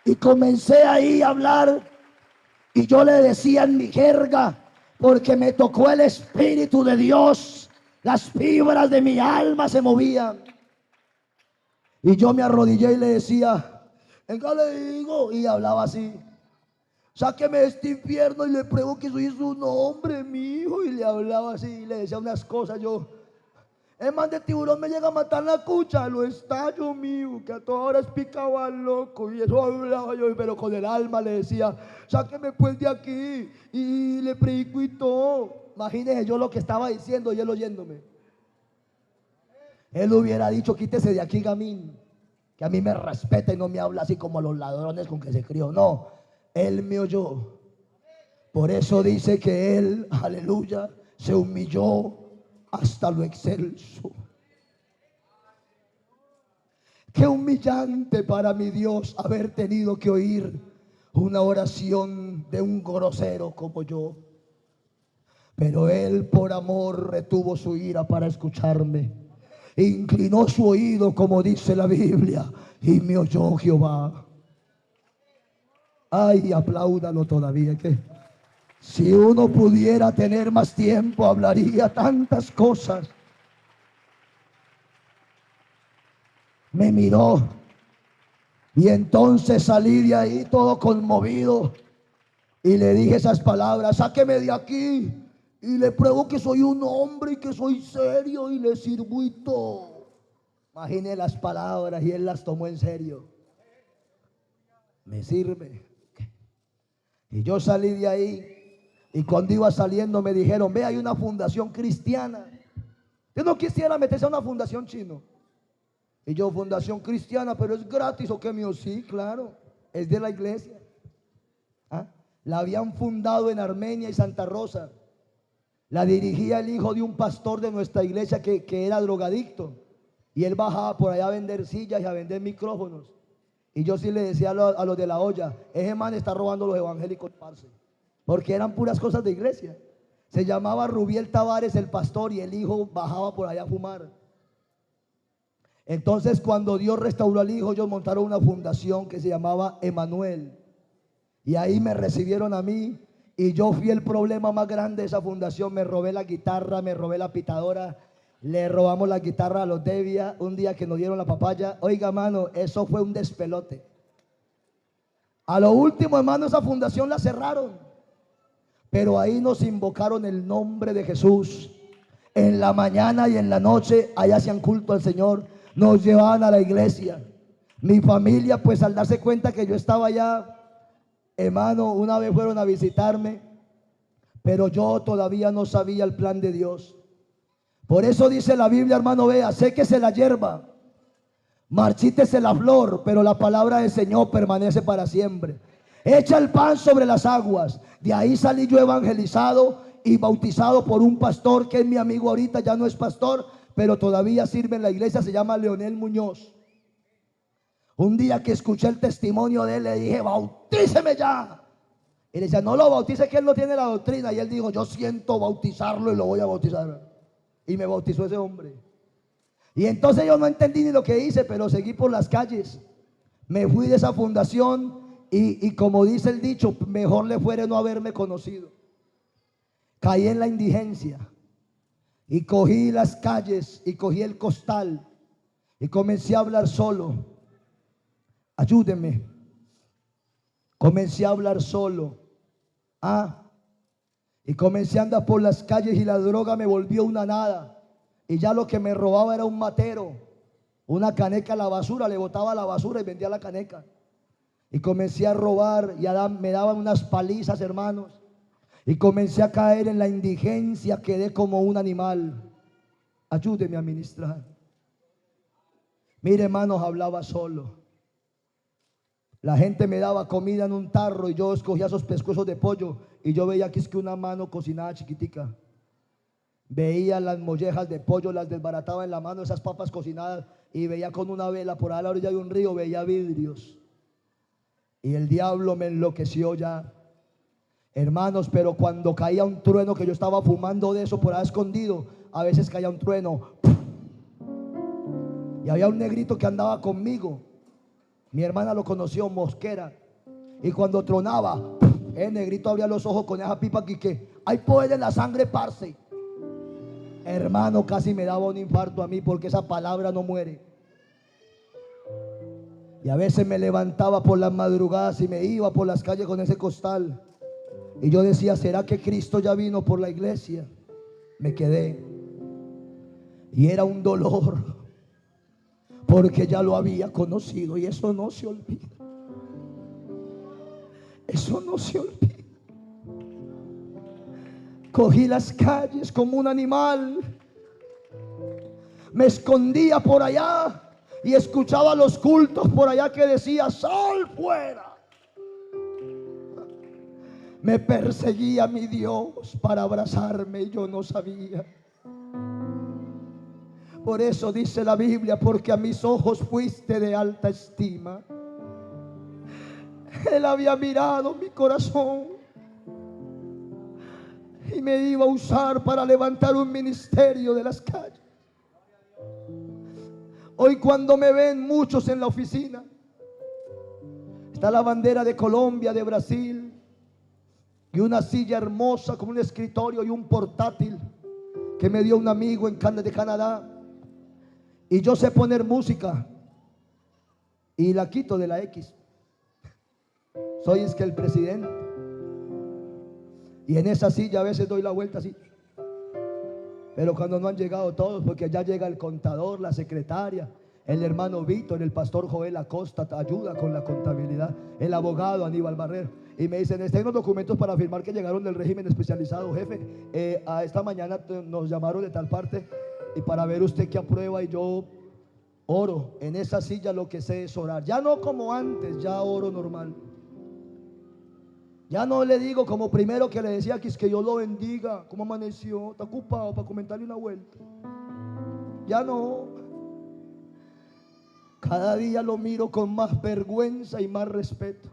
y comencé ahí a hablar. Y yo le decía en mi jerga, porque me tocó el Espíritu de Dios, las fibras de mi alma se movían. Y yo me arrodillé y le decía, venga, le digo, y hablaba así, sáqueme de este infierno y le pruebo que soy su nombre, mi hijo. Y le hablaba así, y le decía unas cosas. Yo, el man de tiburón me llega a matar la cucha, lo estallo, mío, que a toda hora es picado al loco. Y eso hablaba yo, pero con el alma le decía, sáqueme pues de aquí, y le predico y todo. Imagínese yo lo que estaba diciendo y él oyéndome. Él hubiera dicho, quítese de aquí, gamín, que a mí me respeta y no me habla así como a los ladrones con que se crió. No, él me oyó. Por eso dice que él, aleluya, se humilló hasta lo excelso. Qué humillante para mi Dios haber tenido que oír una oración de un grosero como yo. Pero Él por amor retuvo su ira para escucharme. Inclinó su oído, como dice la Biblia, y me oyó Jehová. Ay, apláudalo todavía, que si uno pudiera tener más tiempo, hablaría tantas cosas. Me miró y entonces salí de ahí todo conmovido y le dije esas palabras, sáqueme de aquí y le pruebo que soy un hombre y que soy serio y le sirvo y todo. Imagine las palabras y él las tomó en serio. Me sirve. Y yo salí de ahí. Y cuando iba saliendo me dijeron, ve, hay una fundación cristiana. Yo no quisiera meterse a una fundación chino. Y yo, fundación cristiana, pero es gratis, ¿o qué, mío? Sí, claro, es de la iglesia. La habían fundado en Armenia y Santa Rosa. La dirigía el hijo de un pastor de nuestra iglesia que era drogadicto. Y él bajaba por allá a vender sillas y a vender micrófonos. Y yo sí le decía a los de la olla, ese man está robando los evangélicos, parce. Porque eran puras cosas de iglesia. Se llamaba Rubiel Tavares el pastor y el hijo bajaba por allá a fumar. Entonces cuando Dios restauró al hijo, ellos montaron una fundación que se llamaba Emanuel. Y ahí me recibieron a mí. Y yo fui el problema más grande de esa fundación. Me robé la guitarra, me robé la pitadora. Le robamos la guitarra a los Devia un día que nos dieron la papaya. Oiga, mano, eso fue un despelote. A lo último, hermano, esa fundación la cerraron. Pero ahí nos invocaron el nombre de Jesús. En la mañana y en la noche, allá hacían culto al Señor. Nos llevaban a la iglesia. Mi familia, pues al darse cuenta que yo estaba allá, hermano, una vez fueron a visitarme, pero yo todavía no sabía el plan de Dios. Por eso dice la Biblia, hermano, vea, séquese la hierba, marchítese la flor, pero la palabra del Señor permanece para siempre. Echa el pan sobre las aguas. De ahí salí yo evangelizado y bautizado por un pastor que es mi amigo ahorita, ya no es pastor, pero todavía sirve en la iglesia, se llama Leonel Muñoz. Un día que escuché el testimonio de él, le dije: bautíceme ya. Y le decía: no lo bautice, que él no tiene la doctrina. Y él dijo: yo siento bautizarlo y lo voy a bautizar. Y me bautizó ese hombre. Y entonces yo no entendí ni lo que hice, pero seguí por las calles. Me fui de esa fundación y como dice el dicho, mejor le fuera no haberme conocido. Caí en la indigencia y cogí las calles y cogí el costal y comencé a hablar solo. Ayúdenme. Comencé a hablar solo. Y comencé a andar por las calles y la droga me volvió una nada. Y ya lo que me robaba era un matero, una caneca a la basura, le botaba la basura y vendía la caneca. Y comencé a robar y me daban unas palizas, hermanos. Y comencé a caer en la indigencia, quedé como un animal. Ayúdeme a ministrar. Mire, hermanos, hablaba solo. La gente me daba comida en un tarro y yo escogía esos pescuezos de pollo y yo veía que es que una mano cocinada chiquitica. Veía las mollejas de pollo, las desbarataba en la mano, esas papas cocinadas, y veía con una vela por ahí a la orilla de un río, veía vidrios. Y el diablo me enloqueció ya. Hermanos, pero cuando caía un trueno, que yo estaba fumando de eso por ahí escondido, a veces caía un trueno. Y había un negrito que andaba conmigo. Mi hermana lo conoció, Mosquera. Y cuando tronaba, el negrito abría los ojos con esa pipa aquí que hay poder en la sangre, parce. Hermano, casi me daba un infarto a mí porque esa palabra no muere. Y a veces me levantaba por las madrugadas y me iba por las calles con ese costal. Y yo decía: ¿será que Cristo ya vino por la iglesia? Me quedé. Y era un dolor, porque ya lo había conocido. Y eso no se olvida. Eso no se olvida. Cogí las calles como un animal. Me escondía por allá y escuchaba los cultos por allá que decía: sal fuera. Me perseguía mi Dios para abrazarme y yo no sabía. Por eso dice la Biblia: porque a mis ojos fuiste de alta estima. Él había mirado mi corazón y me iba a usar para levantar un ministerio de las calles. Hoy, cuando me ven muchos en la oficina, está la bandera de Colombia, de Brasil, y una silla hermosa como un escritorio y un portátil que me dio un amigo de Canadá. Y yo sé poner música y la quito de la X. Soy es que el presidente. Y en esa silla a veces doy la vuelta así. Pero cuando no han llegado todos, porque ya llega el contador, la secretaria, el hermano Víctor, el pastor Joel Acosta ayuda con la contabilidad, el abogado Aníbal Barrero. Y me dicen: estén los documentos para firmar que llegaron del régimen especializado, jefe. A esta mañana nos llamaron de tal parte y para ver usted qué aprueba. Y yo oro. En esa silla lo que sé es orar. Ya no como antes, ya oro normal. Ya no le digo como primero que le decía que es que Dios lo bendiga, cómo amaneció, está ocupado para comentarle una vuelta. Ya no. Cada día lo miro con más vergüenza y más respeto,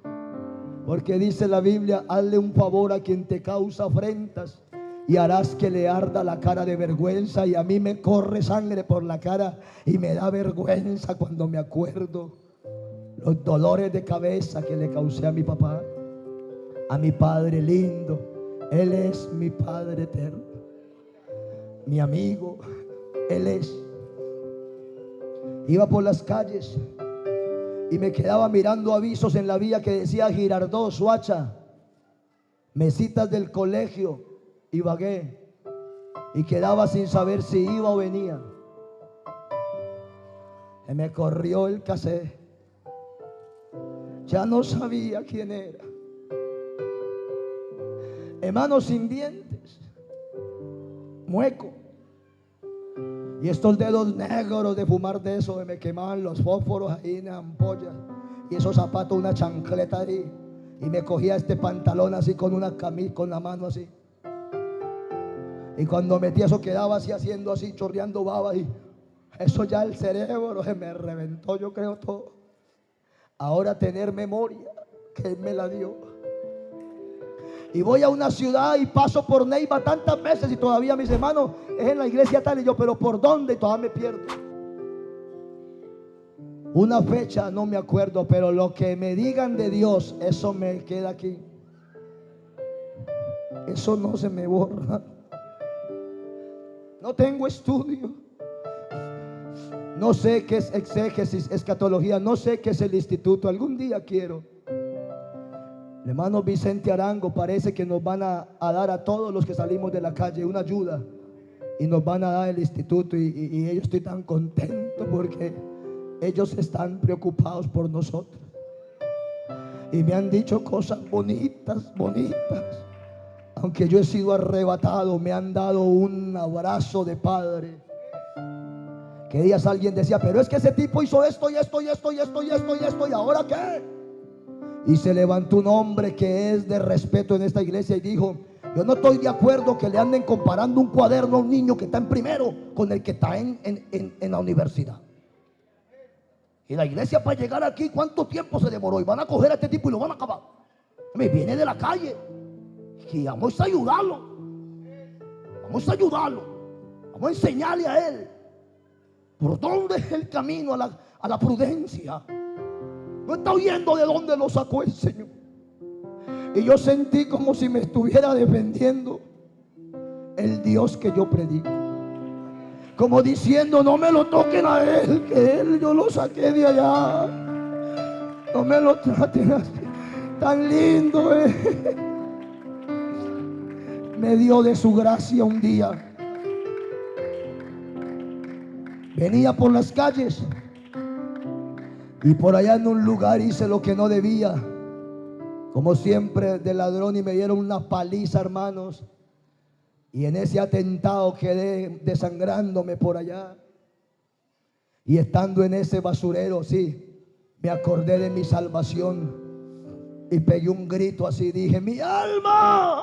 porque dice la Biblia: hazle un favor a quien te causa afrentas y harás que le arda la cara de vergüenza. Y a mí me corre sangre por la cara y me da vergüenza cuando me acuerdo los dolores de cabeza que le causé a mi papá, a mi padre lindo. Él es mi Padre eterno, mi amigo. Él es. Iba por las calles y me quedaba mirando avisos en la vía que decía: Girardot, Soacha, mesitas del colegio, Ibagué. Y quedaba sin saber si iba o venía. Se me corrió el cassette. Ya no sabía quién era. Hermano, sin dientes, mueco. Y estos dedos negros de fumar de eso, me quemaban los fósforos ahí en ampollas. Y esos zapatos, una chancleta ahí. Y me cogía este pantalón así con una camisa, con la mano así. Y cuando metí eso quedaba así, haciendo así, chorreando baba. Y eso ya el cerebro se me reventó, yo creo todo. Ahora tener memoria, que Él me la dio. Y voy a una ciudad y paso por Neiva tantas veces y todavía mis hermanos, es en la iglesia tal, y yo, pero ¿por dónde? Y todavía me pierdo. Una fecha no me acuerdo, pero lo que me digan de Dios, eso me queda aquí. Eso no se me borra. No tengo estudio. No sé qué es exégesis, escatología. No sé qué es el instituto. Algún día quiero. El hermano Vicente Arango parece que nos van a dar a todos los que salimos de la calle una ayuda. Y nos van a dar el instituto. Y yo estoy tan contento porque ellos están preocupados por nosotros. Y me han dicho cosas bonitas, bonitas. Aunque yo he sido arrebatado, me han dado un abrazo de padre. Que días alguien decía, pero es que ese tipo hizo esto y esto y esto y esto y esto y esto, ¿y ahora qué? Y se levantó un hombre que es de respeto en esta iglesia y dijo, yo no estoy de acuerdo que le anden comparando un cuaderno a un niño que está en primero con el que está en la universidad. Y la iglesia, para llegar aquí, ¿cuánto tiempo se demoró? Y van a coger a este tipo y lo van a acabar. Me viene de la calle y vamos a ayudarlo. Vamos a ayudarlo. Vamos a enseñarle a él por dónde es el camino a la prudencia. No está oyendo de dónde lo sacó el Señor. Y yo sentí como si me estuviera defendiendo el Dios que yo predico. Como diciendo, no me lo toquen a él, que él yo lo saqué de allá. No me lo traten así. Tan lindo me dio de su gracia un día. Venía por las calles y por allá en un lugar hice lo que no debía, como siempre de ladrón, y me dieron una paliza, hermanos. Y en ese atentado quedé desangrándome por allá. Y estando en ese basurero, sí, me acordé de mi salvación y pegué un grito así, dije, mi alma,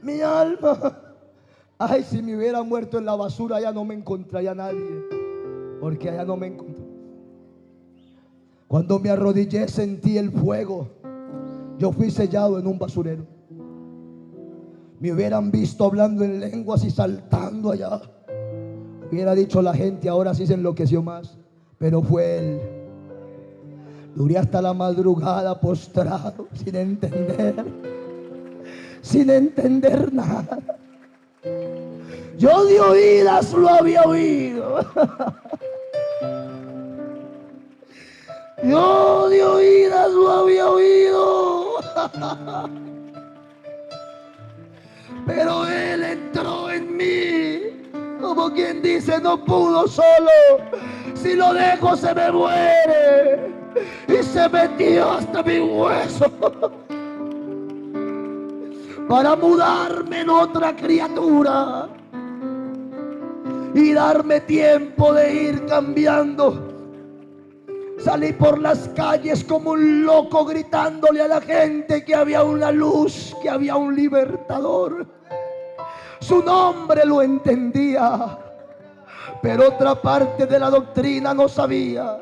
mi alma. Ay, si me hubiera muerto en la basura, allá no me encontraría nadie, porque allá no me encontró. Cuando me arrodillé sentí el fuego. Yo fui sellado en un basurero. Me hubieran visto hablando en lenguas y saltando allá. Hubiera dicho la gente, ahora sí se enloqueció más. Pero fue él. Duré hasta la madrugada postrado, sin entender nada. Yo de oídas lo había oído. Yo de oídas lo había oído. Pero él entró en mí. Como quien dice, no pudo solo. Si lo dejo se me muere. Y se metió hasta mi hueso. Para mudarme en otra criatura. Y darme tiempo de ir cambiando. Salí por las calles como un loco gritándole a la gente que había una luz, que había un libertador. Su nombre lo entendía, pero otra parte de la doctrina no sabía.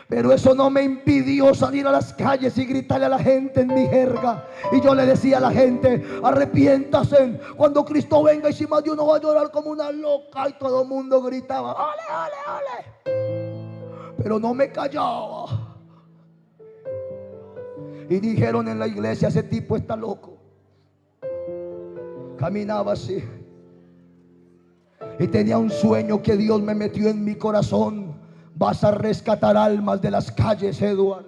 Pero eso no me impidió salir a las calles y gritarle a la gente en mi jerga. Y yo le decía a la gente, arrepiéntase cuando Cristo venga, y si más de uno va a llorar como una loca. Y todo el mundo gritaba, ole, ole, ole. Pero no me callaba. Y dijeron en la iglesia, ese tipo está loco. Caminaba así. Y tenía un sueño que Dios me metió en mi corazón. Vas a rescatar almas de las calles, Edward.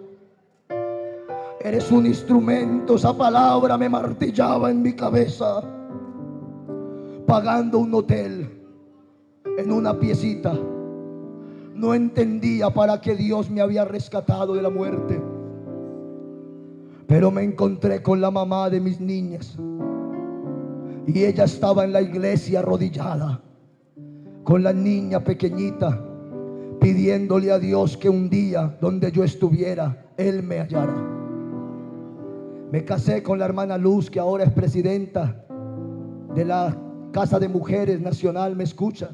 Eres un instrumento. Esa palabra me martillaba en mi cabeza. Pagando un hotel en una piecita. No entendía para qué Dios me había rescatado de la muerte. Pero me encontré con la mamá de mis niñas. Y ella estaba en la iglesia arrodillada con la niña pequeñita, pidiéndole a Dios que un día donde yo estuviera, Él me hallara. Me casé con la hermana Luz, que ahora es presidenta de la Casa de Mujeres Nacional me escucha.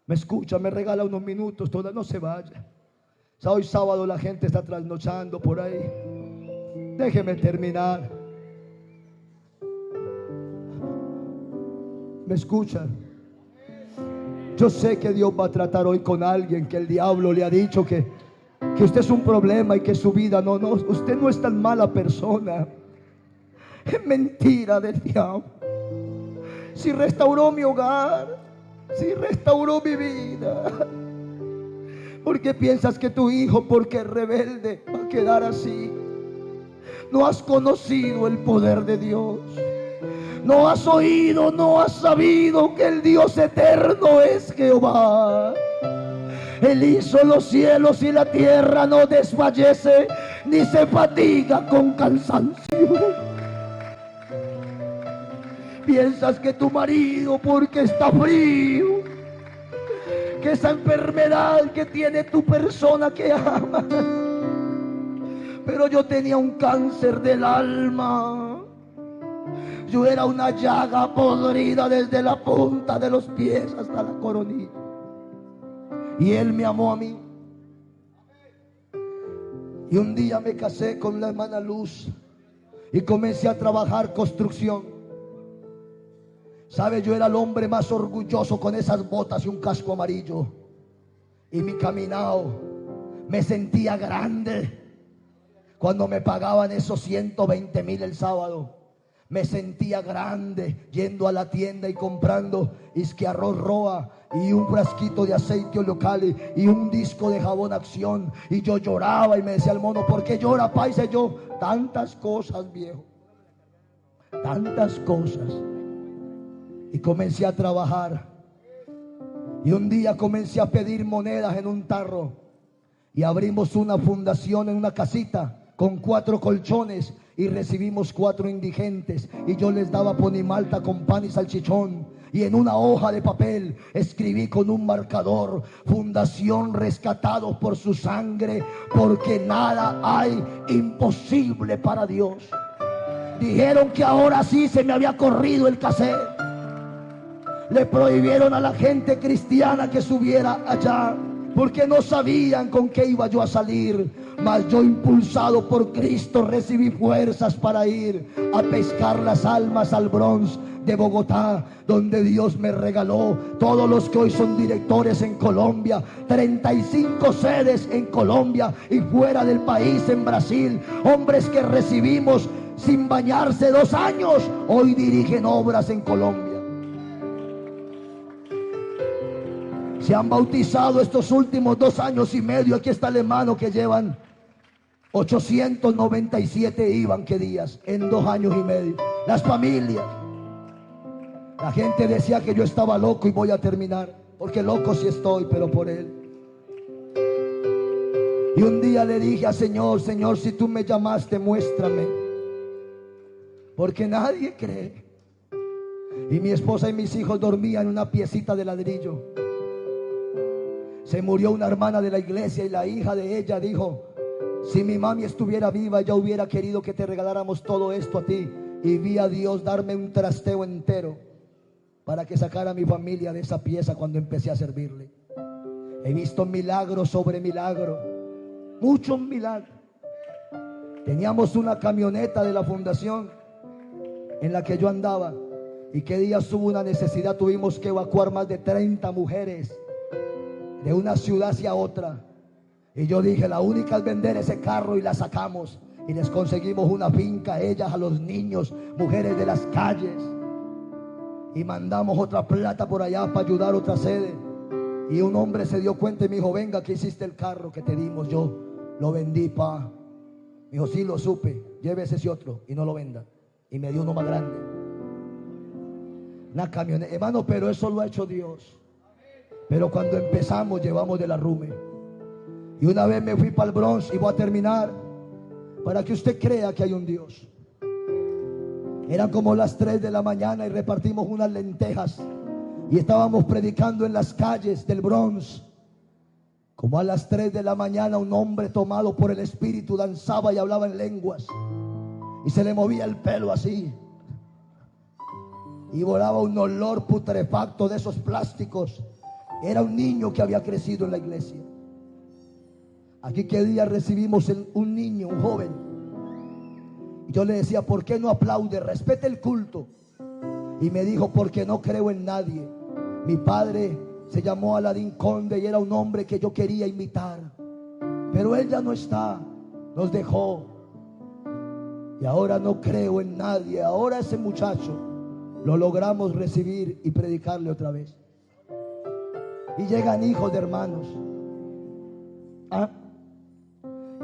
Me escucha, me regala unos minutos, toda no se vaya. Hoy sábado la gente está trasnochando por ahí. Déjeme terminar. ¿Me escuchan? Yo sé que Dios va a tratar hoy con alguien que el diablo le ha dicho que usted es un problema y que su vida no, usted no es tan mala persona. Es mentira del diablo. Si restauró mi hogar, si restauró mi vida, ¿por qué piensas que tu hijo, porque es rebelde, va a quedar así? No has conocido el poder de Dios. No has oído, no has sabido que el Dios eterno es Jehová. Él hizo los cielos y la tierra, no desfallece ni se fatiga con cansancio. Piensas que tu marido, porque está frío, que esa enfermedad que tiene tu persona que ama, pero yo tenía un cáncer del alma. Yo era una llaga podrida desde la punta de los pies hasta la coronilla. Y Él me amó a mí. Y un día me casé con la hermana Luz y comencé a trabajar construcción. ¿Sabe? Yo era el hombre más orgulloso con esas botas y un casco amarillo. Y mi caminado, me sentía grande. Cuando me pagaban esos 120,000 el sábado, me sentía grande yendo a la tienda y comprando isque arroz roa y un frasquito de aceite local y un disco de jabón Acción. Y yo lloraba y me decía el mono: ¿por qué llora, paisa? Y yo: tantas cosas, viejo, tantas cosas. Y comencé a trabajar. Y un día comencé a pedir monedas en un tarro. Y abrimos una fundación en una casita con 4 colchones. Y recibimos 4 indigentes. Y yo les daba ponimalta con pan y salchichón. Y en una hoja de papel escribí con un marcador: Fundación Rescatados por su Sangre, porque nada hay imposible para Dios. Dijeron que ahora sí se me había corrido el cassette. Le prohibieron a la gente cristiana que subiera allá, porque no sabían con qué iba yo a salir. Mas yo, impulsado por Cristo, recibí fuerzas para ir a pescar las almas al Bronx de Bogotá, donde Dios me regaló todos los que hoy son directores en Colombia, 35 sedes en Colombia y fuera del país, en Brasil. Hombres que recibimos sin bañarse 2 años, hoy dirigen obras en Colombia. Se han bautizado estos últimos 2 años y medio. Aquí está el hermano que llevan 897 iban, ¿qué días? En 2 años y medio. Las familias. La gente decía que yo estaba loco y voy a terminar, porque loco sí estoy, pero por Él. Y un día le dije al Señor: Señor, si tú me llamaste, muéstrame, porque nadie cree. Y mi esposa y mis hijos dormían en una piecita de ladrillo. Se murió una hermana de la iglesia y la hija de ella dijo: si mi mami estuviera viva, ella hubiera querido que te regaláramos todo esto a ti. Y vi a Dios darme un trasteo entero para que sacara a mi familia de esa pieza cuando empecé a servirle. He visto milagro sobre milagro, muchos milagros. Teníamos una camioneta de la fundación en la que yo andaba, y qué días hubo una necesidad, tuvimos que evacuar más de 30 mujeres de una ciudad hacia otra. Y yo dije: la única es vender ese carro, y la sacamos y les conseguimos una finca a ellas, a los niños, mujeres de las calles, y mandamos otra plata por allá para ayudar a otra sede. Y un hombre se dio cuenta y me dijo: venga, ¿qué hiciste el carro que te dimos? Yo: lo vendí, pa. Me dijo: sí, lo supe, llévese ese otro y no lo venda. Y me dio uno más grande, una camioneta, hermano. Pero eso lo ha hecho Dios. Pero cuando empezamos llevamos de la rume. Y una vez me fui para el Bronx, y voy a terminar, para que usted crea que hay un Dios. Eran como las 3 de la mañana y repartimos unas lentejas y estábamos predicando en las calles del Bronx. Como a las 3 de la mañana, un hombre tomado por el Espíritu danzaba y hablaba en lenguas, y se le movía el pelo así. y volaba un olor putrefacto de esos plásticos. Era un niño que había crecido en la iglesia. Aquí que día recibimos un niño, un joven, y yo le decía: ¿por qué no aplaude? Respete el culto. Y me dijo: porque no creo en nadie. Mi padre se llamó Aladín Conde y era un hombre que yo quería imitar, pero él ya no está, nos dejó, y ahora no creo en nadie. Ahora ese muchacho lo logramos recibir y predicarle otra vez. Y llegan hijos de hermanos.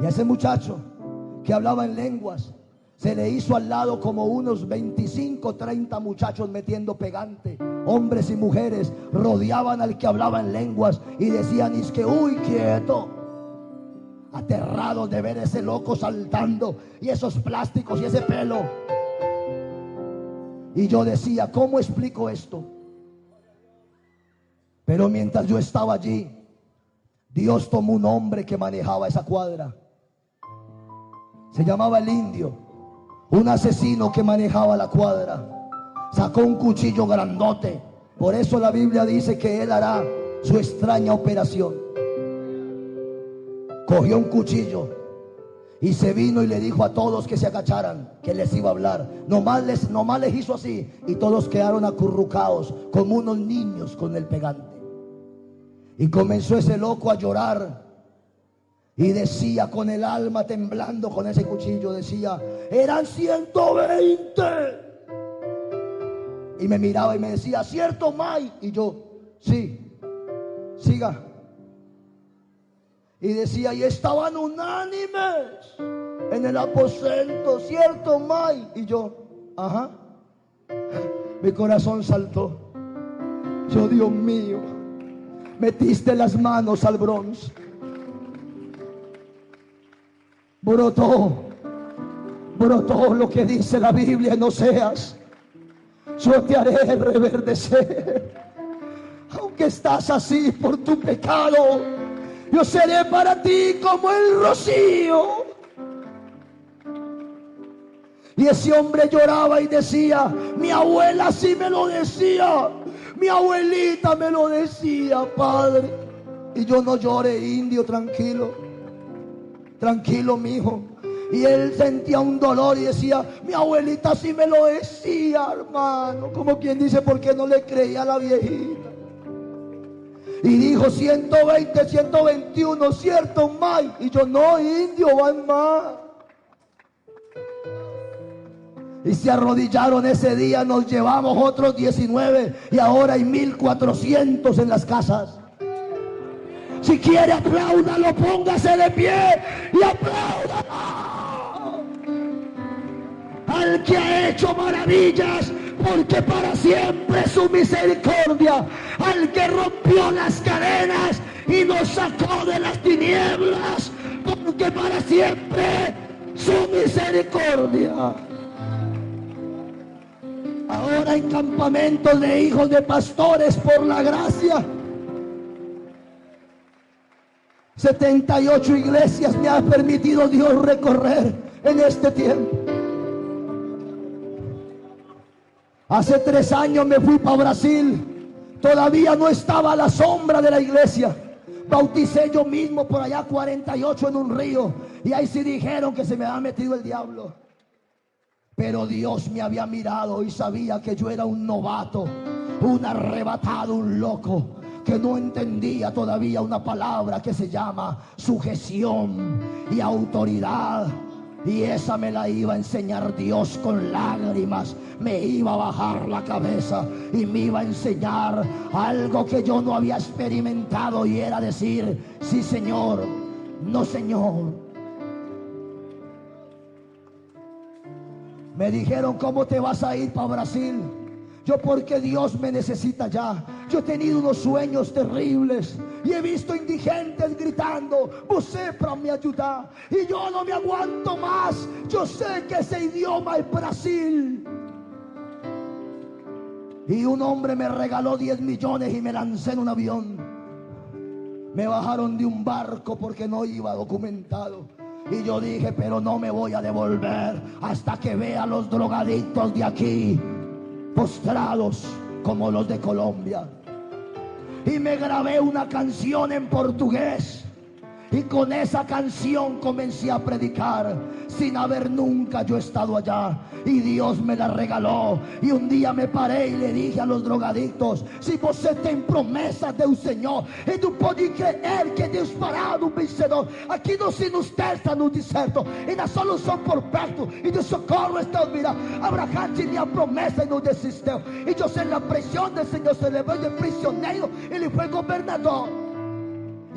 Y a ese muchacho que hablaba en lenguas se le hizo al lado como unos 25, 30 muchachos metiendo pegante. Hombres y mujeres rodeaban al que hablaba en lenguas y decían: es que uy, quieto. Aterrados de ver ese loco saltando y esos plásticos y ese pelo. Y yo decía: ¿cómo explico esto? Pero mientras yo estaba allí, Dios tomó un hombre que manejaba esa cuadra. Se llamaba el Indio, un asesino que manejaba la cuadra. Sacó un cuchillo grandote. Por eso la Biblia dice que él hará su extraña operación. Cogió un cuchillo y se vino y le dijo a todos que se agacharan, que les iba a hablar. Nomás les hizo así y todos quedaron acurrucados como unos niños con el pegante. Y comenzó ese loco a llorar y decía, con el alma temblando con ese cuchillo, decía: eran 120. Y me miraba y me decía: ¿cierto, May? Y yo: sí, siga. Y decía: y estaban unánimes en el aposento, ¿cierto, May? Y yo: ajá. Mi corazón saltó. Yo: Dios mío, metiste las manos al bronce. Brotó lo que dice la Biblia en Oseas: yo te haré reverdecer. Aunque estás así por tu pecado, yo seré para ti como el rocío. Y ese hombre lloraba y decía: mi abuela sí me lo decía, mi abuelita me lo decía, padre. Y yo: no llore, indio, tranquilo, tranquilo, mijo. Y él sentía un dolor y decía: mi abuelita sí me lo decía, hermano. Como quien dice: ¿por qué no le creía a la viejita? Y dijo: 120, 121, ¿cierto, May? Y yo: no, indio, van más. Y se arrodillaron ese día. Nos llevamos otros 19 y ahora hay 1400 en las casas. Si quiere, apláudalo, póngase de pie y apláudalo al que ha hecho maravillas, porque para siempre es su misericordia. Al que rompió las cadenas y nos sacó de las tinieblas, porque para siempre su misericordia. Ahora en campamentos de hijos de pastores, por la gracia, 78 iglesias me ha permitido Dios recorrer en este tiempo. Hace 3 años me fui para Brasil. Todavía no estaba a la sombra de la iglesia. Bauticé yo mismo por allá 48 en un río. Y ahí sí dijeron que se me había metido el diablo. Pero Dios me había mirado y sabía que yo era un novato, un arrebatado, un loco, que no entendía todavía una palabra que se llama sujeción y autoridad. Y esa me la iba a enseñar Dios con lágrimas. Me iba a bajar la cabeza y me iba a enseñar algo que yo no había experimentado, y era decir: sí, Señor, no, Señor. Me dijeron: ¿cómo te vas a ir para Brasil? Yo: porque Dios me necesita ya. Yo he tenido unos sueños terribles y he visto indigentes gritando: "Você para me ayudar", y yo no me aguanto más. Yo sé que ese idioma es Brasil. Y un hombre me regaló 10 millones y me lancé en un avión. Me bajaron de un barco porque no iba documentado. Y yo dije: pero no me voy a devolver hasta que vea a los drogadictos de aquí postrados como los de Colombia. Y me grabé una canción en portugués. Y con esa canción comencé a predicar sin haber nunca yo estado allá. Y Dios me la regaló. Y un día me paré y le dije a los drogadictos: se você tem promessa do Senhor, e tu pode crer que Deus fará no vencedor. Aqui não se nos testa no deserto, e na solução por perto, e do socorro está ao virar. Abraham tinha promessa e não desistiu. E José na pressão do Senhor se levou de prisioneiro, ele foi governador.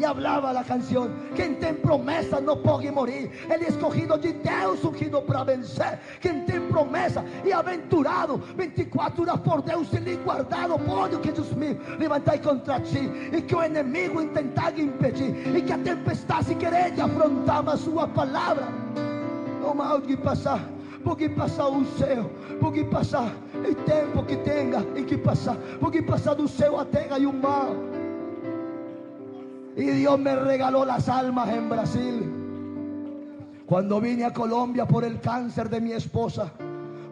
E hablava a canção: quem tem promessa não pode morir. Ele é escolhido de Deus, ungido para vencer. Quem tem promessa e aventurado 24 horas por Deus, ele guardado. Pode o que Deus me levantar contra ti, e que o inimigo intentar impedir, e que a tempestade querer afrontar a sua palavra. Não mal que passar, porque passar o céu, porque passar o tempo que tenha e que passar, porque passar do céu a terra e o mar. Y Dios me regaló las almas en Brasil. Cuando vine a Colombia por el cáncer de mi esposa,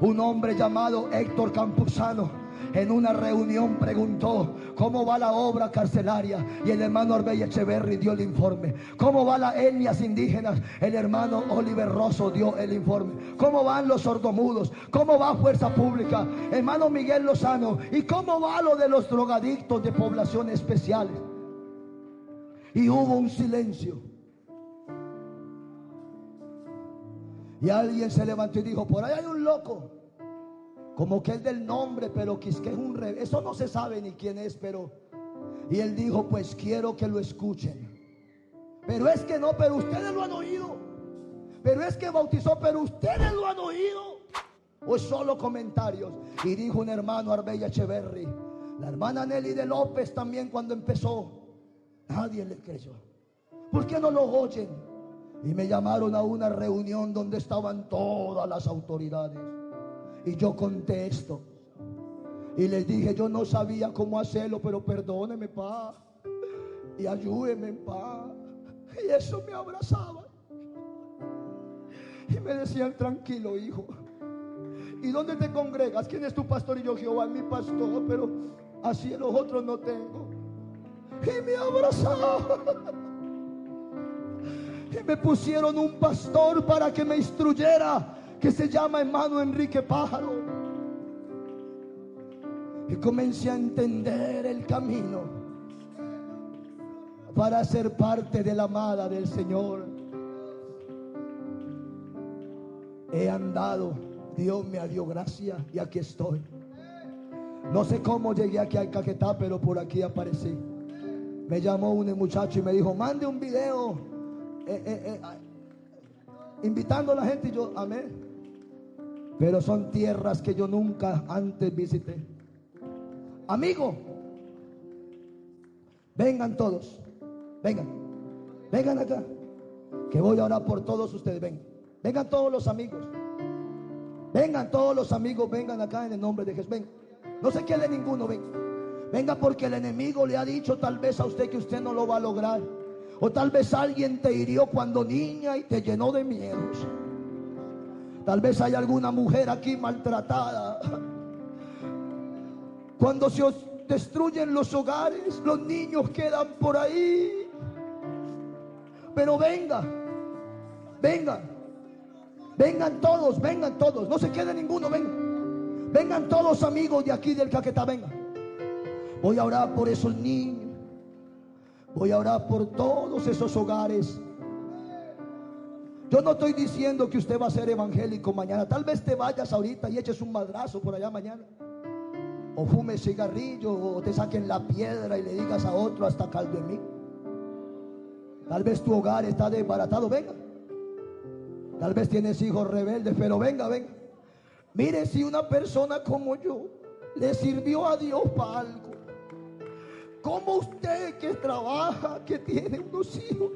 un hombre llamado Héctor Campuzano en una reunión preguntó: ¿cómo va la obra carcelaria? Y el hermano Arbey Echeverry dio el informe. ¿Cómo va las etnias indígenas? El hermano Oliver Rosso dio el informe. ¿Cómo van los sordomudos? ¿Cómo va Fuerza Pública? Hermano Miguel Lozano. ¿Y cómo va lo de los drogadictos de poblaciones especiales? Y hubo un silencio. Y alguien se levantó y dijo: por ahí hay un loco, como que es del nombre, pero que es un rey. Eso no se sabe ni quién es, pero... Y él dijo: pues quiero que lo escuchen. Pero es que no, pero ustedes lo han oído. Pero es que bautizó, pero ustedes lo han oído. O es solo comentarios. Y dijo un hermano, Arbey Echeverry. La hermana Nelly de López también, cuando empezó, nadie le creyó. ¿Por qué no lo oyen? Y me llamaron a una reunión donde estaban todas las autoridades. Y yo conté esto. Y les dije: yo no sabía cómo hacerlo, pero perdóneme, pa, y ayúdeme, pa. Y eso me abrazaba. Y me decían: tranquilo, hijo. ¿Y dónde te congregas? ¿Quién es tu pastor? Y yo: Jehová es mi pastor, pero así los otros no tengo. Y me abrazaba. Y me pusieron un pastor para que me instruyera, que se llama hermano Enrique Pájaro. Y comencé a entender el camino para ser parte de la amada del Señor. He andado, Dios me dio gracia y aquí estoy. No sé cómo llegué aquí al Caquetá, pero por aquí aparecí. Me llamó un muchacho y me dijo: mande un video invitando a la gente. Y yo: amén. Pero son tierras que yo nunca antes visité. Amigo, vengan todos. Vengan acá, que voy a orar por todos ustedes. Vengan todos los amigos. Vengan todos los amigos, vengan acá en el nombre de Jesús. Vengan, no se quede ninguno. Venga, porque el enemigo le ha dicho tal vez a usted que usted no lo va a lograr. O tal vez alguien te hirió cuando niña y te llenó de miedos. Tal vez hay alguna mujer aquí maltratada. Cuando se destruyen los hogares, los niños quedan por ahí. Pero vengan todos, no se quede ninguno. Vengan todos, amigos de aquí del Caquetá, vengan. Voy a orar por esos niños. Voy a orar por todos esos hogares. Yo no estoy diciendo que usted va a ser evangélico mañana. Tal vez te vayas ahorita y eches un madrazo por allá mañana. O fumes cigarrillo, o te saquen la piedra y le digas a otro: hasta caldo en mí. Tal vez tu hogar está desbaratado. Venga. Tal vez tienes hijos rebeldes, pero venga. Mire, si una persona como yo le sirvió a Dios para algo, como usted que trabaja, que tiene unos hijos,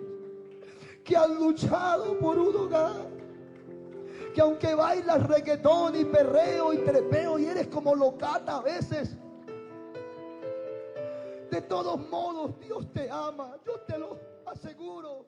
que han luchado por un hogar, que aunque bailas reggaetón y perreo y trepeo y eres como locata a veces, de todos modos Dios te ama, yo te lo aseguro.